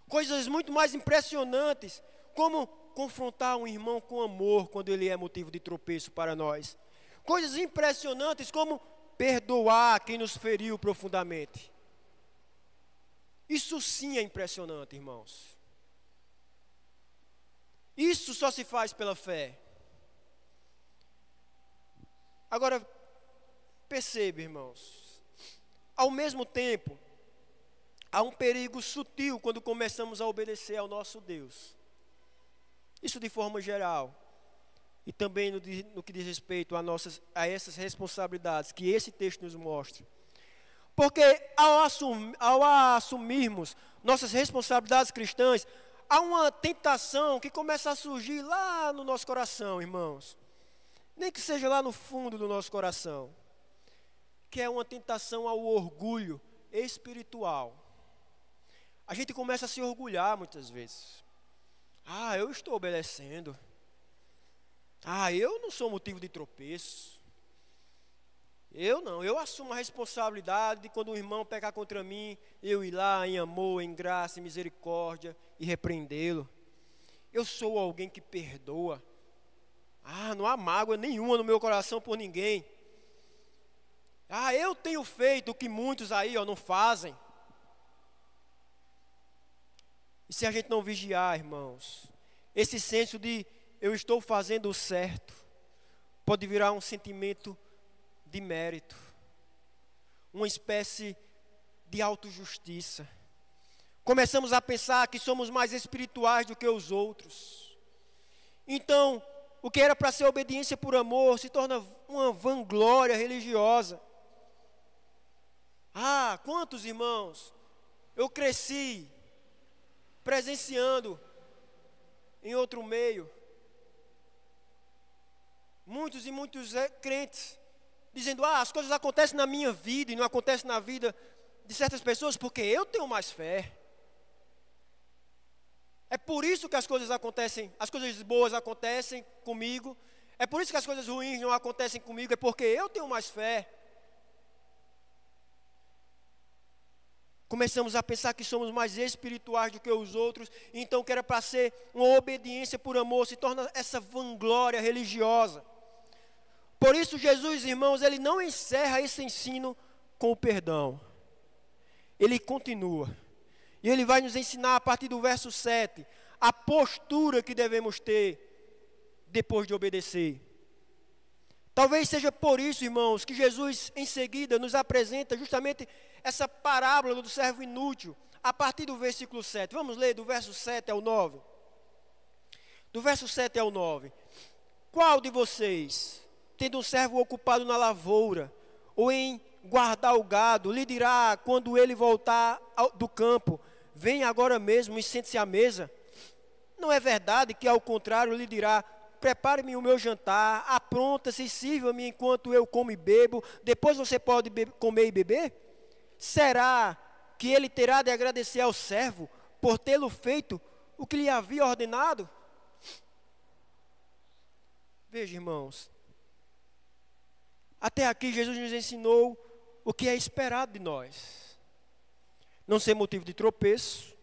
Coisas muito mais impressionantes, como confrontar um irmão com amor quando ele é motivo de tropeço para nós. Coisas impressionantes como perdoar quem nos feriu profundamente. Isso sim é impressionante, irmãos. Isso só se faz pela fé. Agora, perceba, irmãos, ao mesmo tempo, há um perigo sutil quando começamos a obedecer ao nosso Deus. Isso de forma geral. E também no que diz respeito a essas responsabilidades que esse texto nos mostra. Porque ao assumirmos nossas responsabilidades cristãs, há uma tentação que começa a surgir lá no nosso coração, irmãos. Nem que seja lá no fundo do nosso coração. Que é uma tentação ao orgulho espiritual. A gente começa a se orgulhar muitas vezes. Eu estou obedecendo. Eu não sou motivo de tropeço. Eu assumo a responsabilidade de quando um irmão pecar contra mim, eu ir lá em amor, em graça, em misericórdia e repreendê-lo. Eu sou alguém que perdoa. Não há mágoa nenhuma no meu coração por ninguém. Eu tenho feito o que muitos aí não fazem. E se a gente não vigiar, irmãos, esse senso de eu estou fazendo o certo, pode virar um sentimento de mérito, uma espécie de autojustiça. Começamos a pensar que somos mais espirituais do que os outros. Então, o que era para ser obediência por amor se torna uma vanglória religiosa. Quantos irmãos eu cresci presenciando em outro meio, muitos e muitos crentes, dizendo, as coisas acontecem na minha vida e não acontecem na vida de certas pessoas porque eu tenho mais fé. É por isso que as coisas acontecem, as coisas boas acontecem comigo, é por isso que as coisas ruins não acontecem comigo, é porque eu tenho mais fé. Começamos a pensar que somos mais espirituais do que os outros, então que era para ser uma obediência por amor, se torna essa vanglória religiosa. Por isso Jesus, irmãos, ele não encerra esse ensino com o perdão. Ele continua. E ele vai nos ensinar a partir do verso 7, a postura que devemos ter depois de obedecer. Talvez seja por isso, irmãos, que Jesus em seguida nos apresenta justamente essa parábola do servo inútil, a partir do versículo 7. Vamos ler do verso 7 ao 9. Do verso 7 ao 9. Qual de vocês, tendo um servo ocupado na lavoura, ou em guardar o gado, lhe dirá, quando ele voltar do campo, vem agora mesmo e sente-se à mesa? Não é verdade que, ao contrário, lhe dirá, prepare-me o meu jantar, apronta-se e sirva-me enquanto eu como e bebo, depois você pode comer e beber? Será que ele terá de agradecer ao servo por tê-lo feito o que lhe havia ordenado? Veja, irmãos, até aqui Jesus nos ensinou o que é esperado de nós. Não ser motivo de tropeço,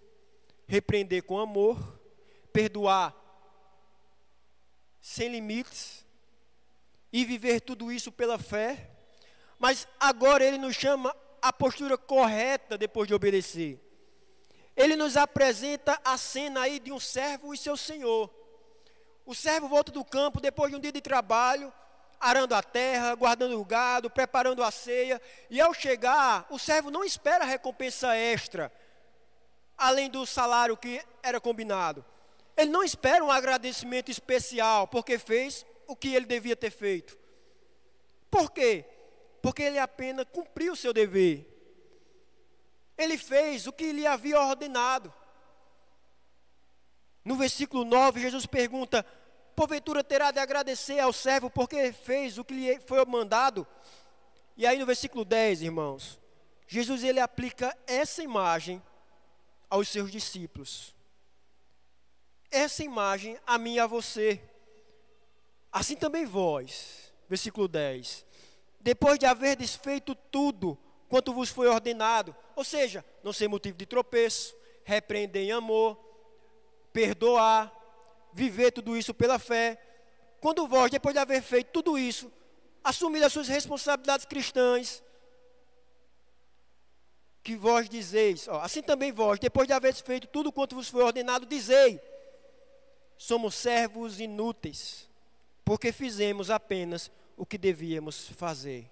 repreender com amor, perdoar sem limites e viver tudo isso pela fé. Mas agora ele nos chama a postura correta depois de obedecer. Ele nos apresenta a cena aí de um servo e seu senhor. O servo volta do campo depois de um dia de trabalho, arando a terra, guardando o gado, preparando a ceia. E ao chegar, o servo não espera recompensa extra, além do salário que era combinado. Ele não espera um agradecimento especial, porque fez o que ele devia ter feito. Por quê? Porque ele apenas cumpriu o seu dever. Ele fez o que lhe havia ordenado. No versículo 9, Jesus pergunta: porventura terá de agradecer ao servo porque fez o que lhe foi mandado? E aí no versículo 10, irmãos, Jesus ele aplica essa imagem aos seus discípulos. Essa imagem a mim e a você. Assim também vós, versículo 10, depois de haver desfeito tudo quanto vos foi ordenado, ou seja, não ser motivo de tropeço, repreender em amor, perdoar, viver tudo isso pela fé. Quando vós, depois de haver feito tudo isso, assumir as suas responsabilidades cristãs, que vós dizeis, assim também vós, depois de haver feito tudo quanto vos foi ordenado, dizei: somos servos inúteis, porque fizemos apenas o que devíamos fazer.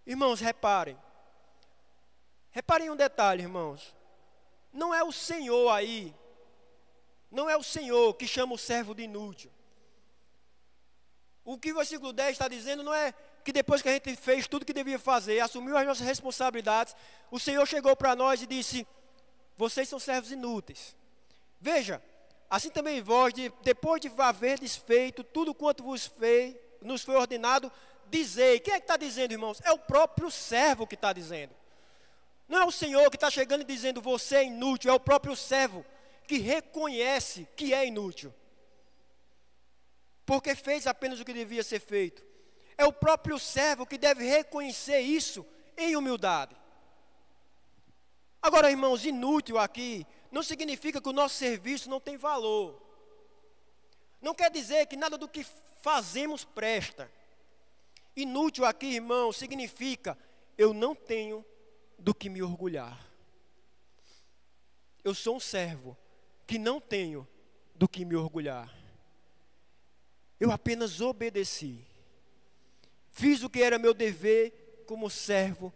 Irmãos, reparem um detalhe, irmãos. Não é o Senhor aí, não é o Senhor que chama o servo de inútil. O que o versículo 10 está dizendo não é que depois que a gente fez tudo que devia fazer, assumiu as nossas responsabilidades, o Senhor chegou para nós e disse: vocês são servos inúteis. Veja, assim também vós, depois de haver desfeito tudo quanto nos foi ordenado, dizei. Quem é que está dizendo, irmãos? É o próprio servo que está dizendo. Não é o Senhor que está chegando e dizendo: você é inútil. É o próprio servo que reconhece que é inútil, porque fez apenas o que devia ser feito. É o próprio servo que deve reconhecer isso em humildade. Agora, irmãos, inútil aqui não significa que o nosso serviço não tem valor. Não quer dizer que nada do que fazemos presta. Inútil aqui, irmão, significa: eu não tenho do que me orgulhar. Eu sou um servo que não tenho do que me orgulhar. Eu apenas obedeci. Fiz o que era meu dever como servo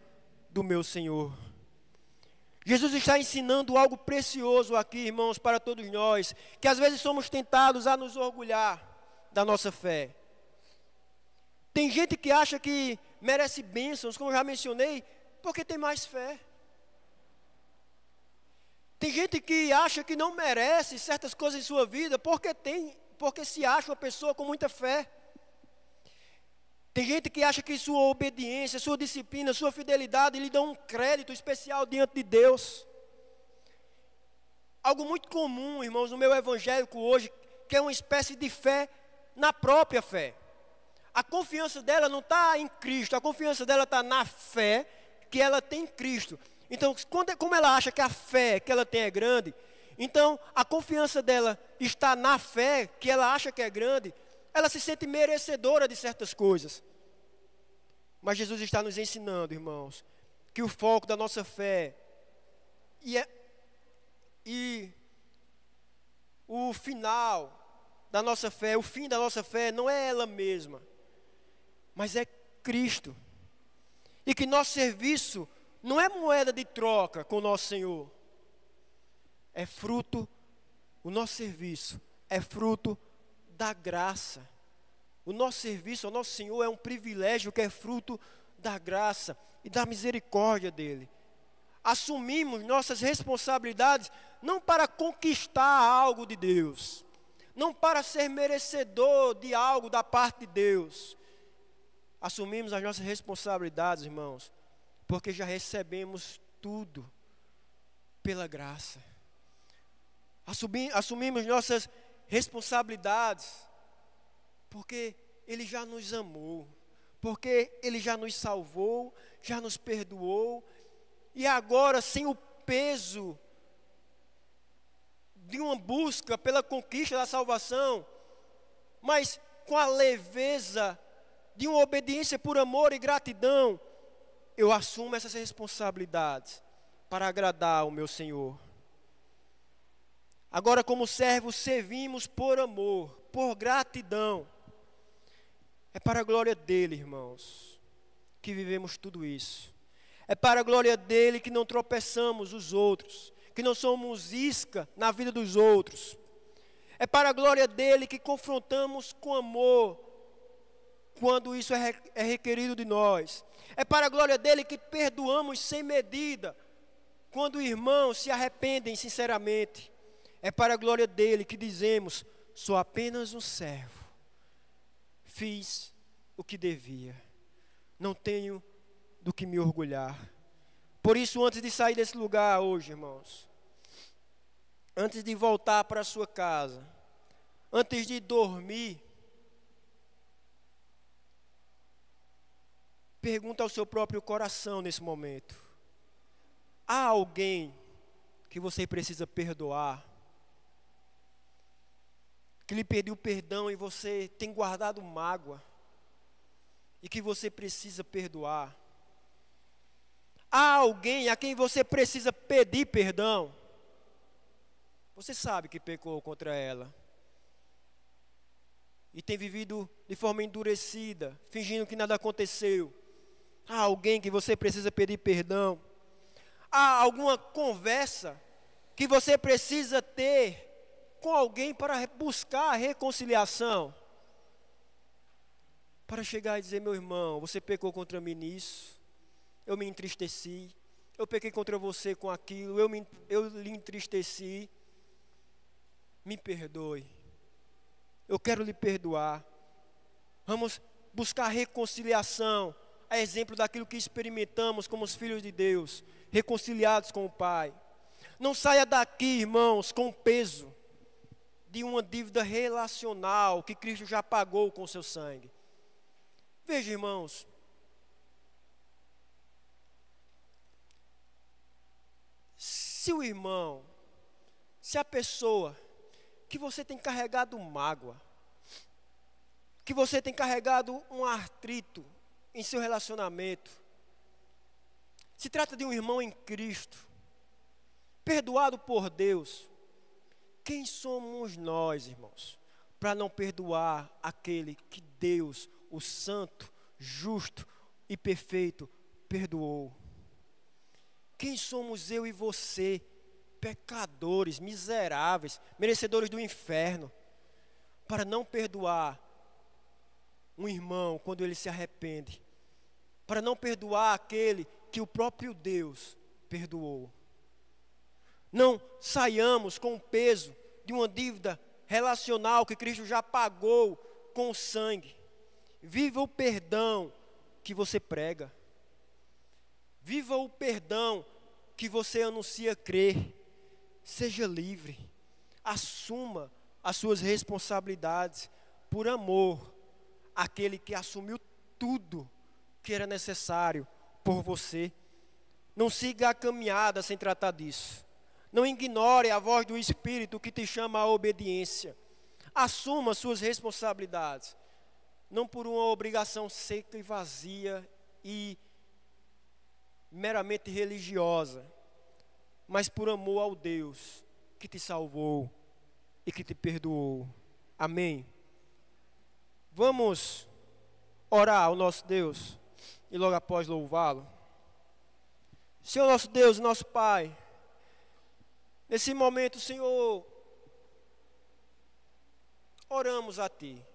do meu Senhor. Jesus está ensinando algo precioso aqui, irmãos, para todos nós, que às vezes somos tentados a nos orgulhar da nossa fé. Tem gente que acha que merece bênçãos, como eu já mencionei, porque tem mais fé. Tem gente que acha que não merece certas coisas em sua vida porque se acha uma pessoa com muita fé. Tem gente que acha que sua obediência, sua disciplina, sua fidelidade lhe dão um crédito especial diante de Deus. Algo muito comum, irmãos, no meio evangélico hoje, que é uma espécie de fé na própria fé. A confiança dela não está em Cristo, a confiança dela está na fé que ela tem em Cristo. Então, como ela acha que a fé que ela tem é grande, então a confiança dela está na fé que ela acha que é grande, ela se sente merecedora de certas coisas. Mas Jesus está nos ensinando, irmãos, que o foco da nossa fé e o final da nossa fé, o fim da nossa fé não é ela mesma, mas é Cristo. E que nosso serviço não é moeda de troca com o nosso Senhor. É fruto, o nosso serviço é fruto da graça. O nosso serviço ao nosso Senhor é um privilégio que é fruto da graça e da misericórdia dEle. Assumimos nossas responsabilidades não para conquistar algo de Deus, não para ser merecedor de algo da parte de Deus. Assumimos as nossas responsabilidades, irmãos, porque já recebemos tudo pela graça. Assumimos nossas responsabilidades porque Ele já nos amou, porque Ele já nos salvou, já nos perdoou, e agora, sem o peso de uma busca pela conquista da salvação, mas com a leveza de uma obediência por amor e gratidão, eu assumo essas responsabilidades para agradar o meu Senhor. Agora, como servos, servimos por amor, por gratidão. É para a glória dele, irmãos, que vivemos tudo isso. É para a glória dele que não tropeçamos os outros, que não somos isca na vida dos outros. É para a glória dele que confrontamos com amor, quando isso é requerido de nós. É para a glória dele que perdoamos sem medida, quando irmãos se arrependem sinceramente. É para a glória dele que dizemos: sou apenas um servo, fiz o que devia, não tenho do que me orgulhar. Por isso, antes de sair desse lugar hoje, irmãos, antes de voltar para a sua casa, antes de dormir, pergunta ao seu próprio coração nesse momento: há alguém que você precisa perdoar? Que lhe pediu perdão e você tem guardado mágoa, e que você precisa perdoar? Há alguém a quem você precisa pedir perdão? Você sabe que pecou contra ela e tem vivido de forma endurecida, fingindo que nada aconteceu. Há alguém que você precisa pedir perdão? Há alguma conversa que você precisa ter com alguém para buscar a reconciliação? Para chegar e dizer: meu irmão, você pecou contra mim nisso, eu me entristeci, eu pequei contra você com aquilo, eu lhe entristeci, me perdoe, eu quero lhe perdoar. Vamos buscar reconciliação, a exemplo daquilo que experimentamos como os filhos de Deus, reconciliados com o Pai. Não saia daqui, irmãos, com o peso de uma dívida relacional que Cristo já pagou com o seu sangue. Veja, irmãos, se a pessoa que você tem carregado mágoa, que você tem carregado um atrito em seu relacionamento, se trata de um irmão em Cristo, perdoado por Deus, quem somos nós, irmãos, para não perdoar aquele que Deus, o santo, justo e perfeito, perdoou? Quem somos eu e você, pecadores, miseráveis, merecedores do inferno, para não perdoar um irmão quando ele se arrepende, para não perdoar aquele que o próprio Deus perdoou? Não saiamos com o peso de uma dívida relacional que Cristo já pagou com o sangue. Viva o perdão que você prega. Viva o perdão que você anuncia crer. Seja livre. Assuma as suas responsabilidades por amor àquele que assumiu tudo que era necessário por você. Não siga a caminhada sem tratar disso. Não ignore a voz do Espírito que te chama à obediência. Assuma suas responsabilidades, não por uma obrigação seca e vazia e meramente religiosa, mas por amor ao Deus que te salvou e que te perdoou. Amém? Vamos orar ao nosso Deus e logo após louvá-lo. Senhor nosso Deus, nosso Pai, nesse momento, Senhor, oramos a Ti,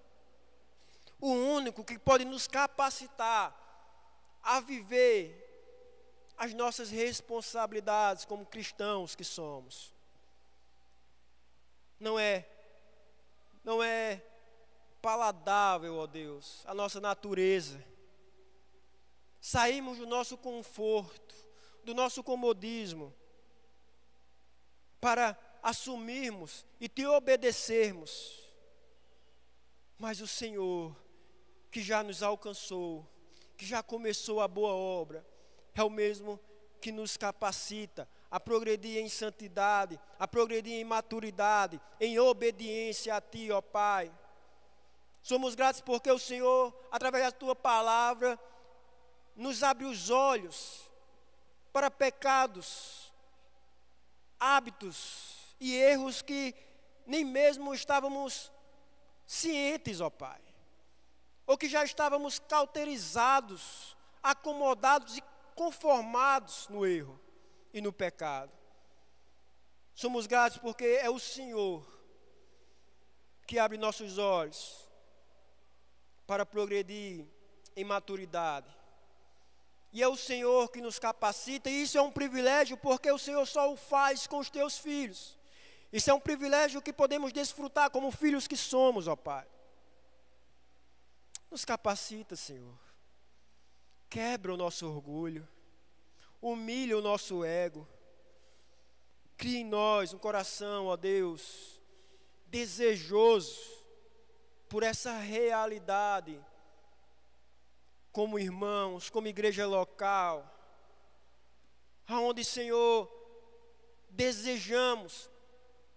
o único que pode nos capacitar a viver as nossas responsabilidades como cristãos que somos. Não é paladável, ó Deus, a nossa natureza. Saímos do nosso conforto, do nosso comodismo, para assumirmos e te obedecermos. Mas o Senhor, que já nos alcançou, que já começou a boa obra, é o mesmo que nos capacita a progredir em santidade, a progredir em maturidade, em obediência a Ti, ó Pai. Somos gratos porque o Senhor, através da Tua palavra, nos abre os olhos para pecados, hábitos e erros que nem mesmo estávamos cientes, ó Pai. ou que já estávamos cauterizados, acomodados e conformados no erro e no pecado. Somos gratos porque é o Senhor que abre nossos olhos para progredir em maturidade. E é o Senhor que nos capacita, e isso é um privilégio, porque o Senhor só o faz com os teus filhos. Isso é um privilégio que podemos desfrutar como filhos que somos, ó Pai. Nos capacita, Senhor. Quebra o nosso orgulho, humilha o nosso ego. Cria em nós um coração, ó Deus, desejoso por essa realidade, como irmãos, como igreja local, aonde, Senhor, desejamos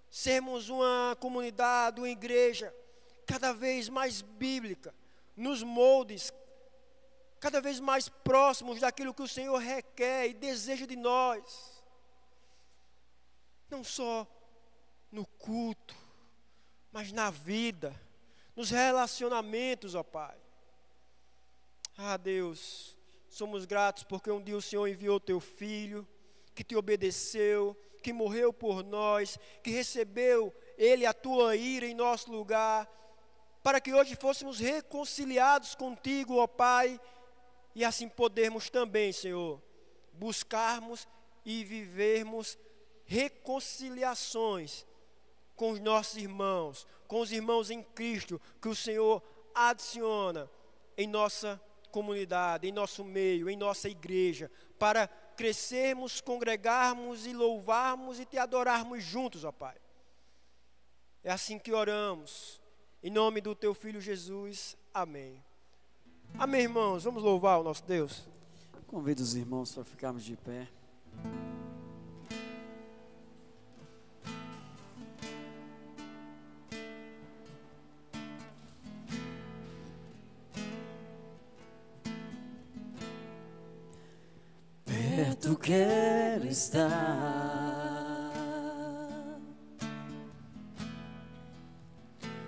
sermos uma comunidade, uma igreja cada vez mais bíblica, nos moldes, cada vez mais próximos daquilo que o Senhor requer e deseja de nós. Não só no culto, mas na vida, nos relacionamentos, ó Pai. Ah, Deus, somos gratos porque um dia o Senhor enviou teu Filho, que te obedeceu, que morreu por nós, que recebeu Ele a tua ira em nosso lugar, para que hoje fôssemos reconciliados contigo, ó Pai, e assim podermos também, Senhor, buscarmos e vivermos reconciliações com os nossos irmãos, com os irmãos em Cristo, que o Senhor adiciona em nossa comunidade, em nosso meio, em nossa igreja, para crescermos, congregarmos e louvarmos e te adorarmos juntos, ó Pai. É assim que oramos, em nome do teu Filho Jesus, amém. Amém, irmãos, vamos louvar o nosso Deus. Convido os irmãos para ficarmos de pé. Perto quero estar,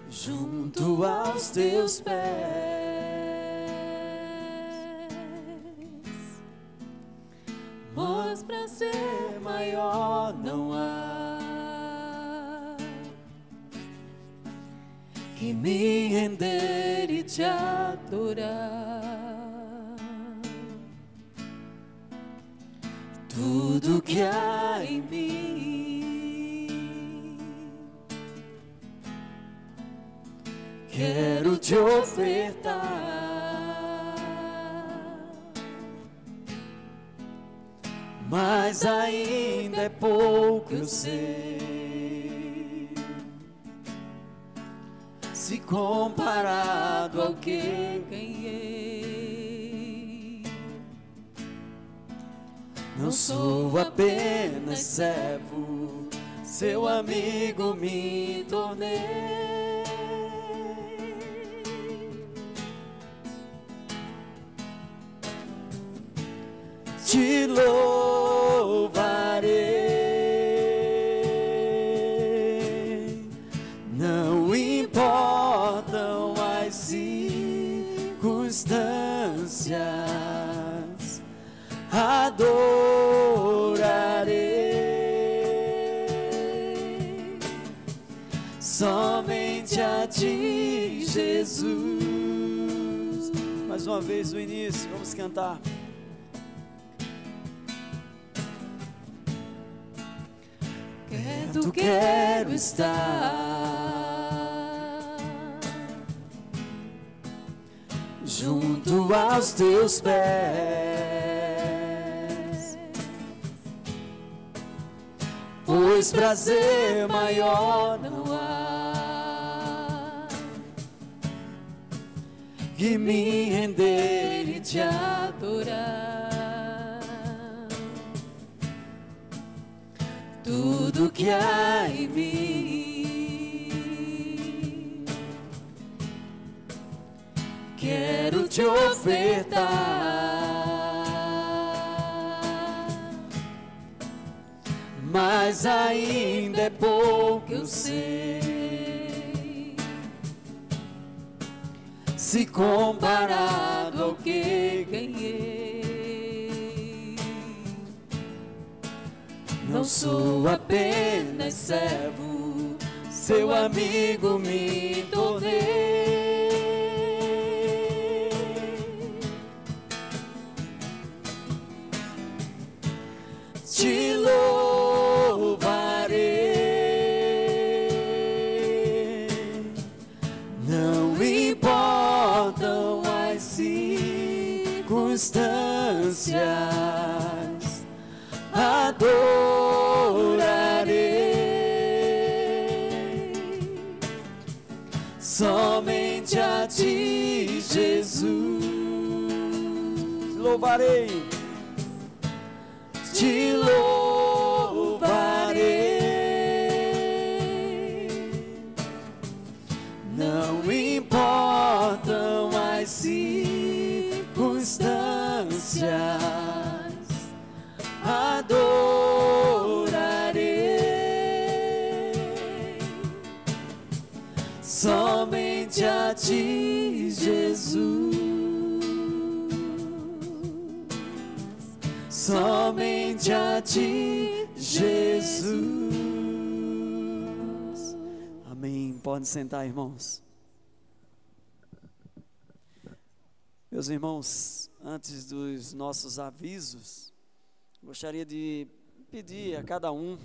junto aos teus pés, pois pra ser maior não há que me render e te adorar. Tudo que há em mim quero te ofertar, mas ainda é pouco, eu sei, se comparado ao que ganhei. Não sou apenas servo, seu amigo me tornei. Te louvarei, não importam as circunstâncias, adorarei somente a ti, Jesus. Mais uma vez o início, vamos cantar. Perto quero estar, junto aos teus pés, pois prazer maior não há que me render e te adorar. Tudo que há em mim quero te ofertar, mas ainda é pouco, eu sei, se comparado ao que ganhei. Não sou apenas servo, seu amigo me tornei. Te louvarei, não importam as circunstâncias, adorarei somente a ti, Jesus. Louvarei. Te louvarei, não importam as circunstâncias, adorarei somente a ti, Jesus. Somente a ti, Jesus. Amém. Podem sentar, irmãos. Meus irmãos, antes dos nossos avisos, gostaria de pedir a cada um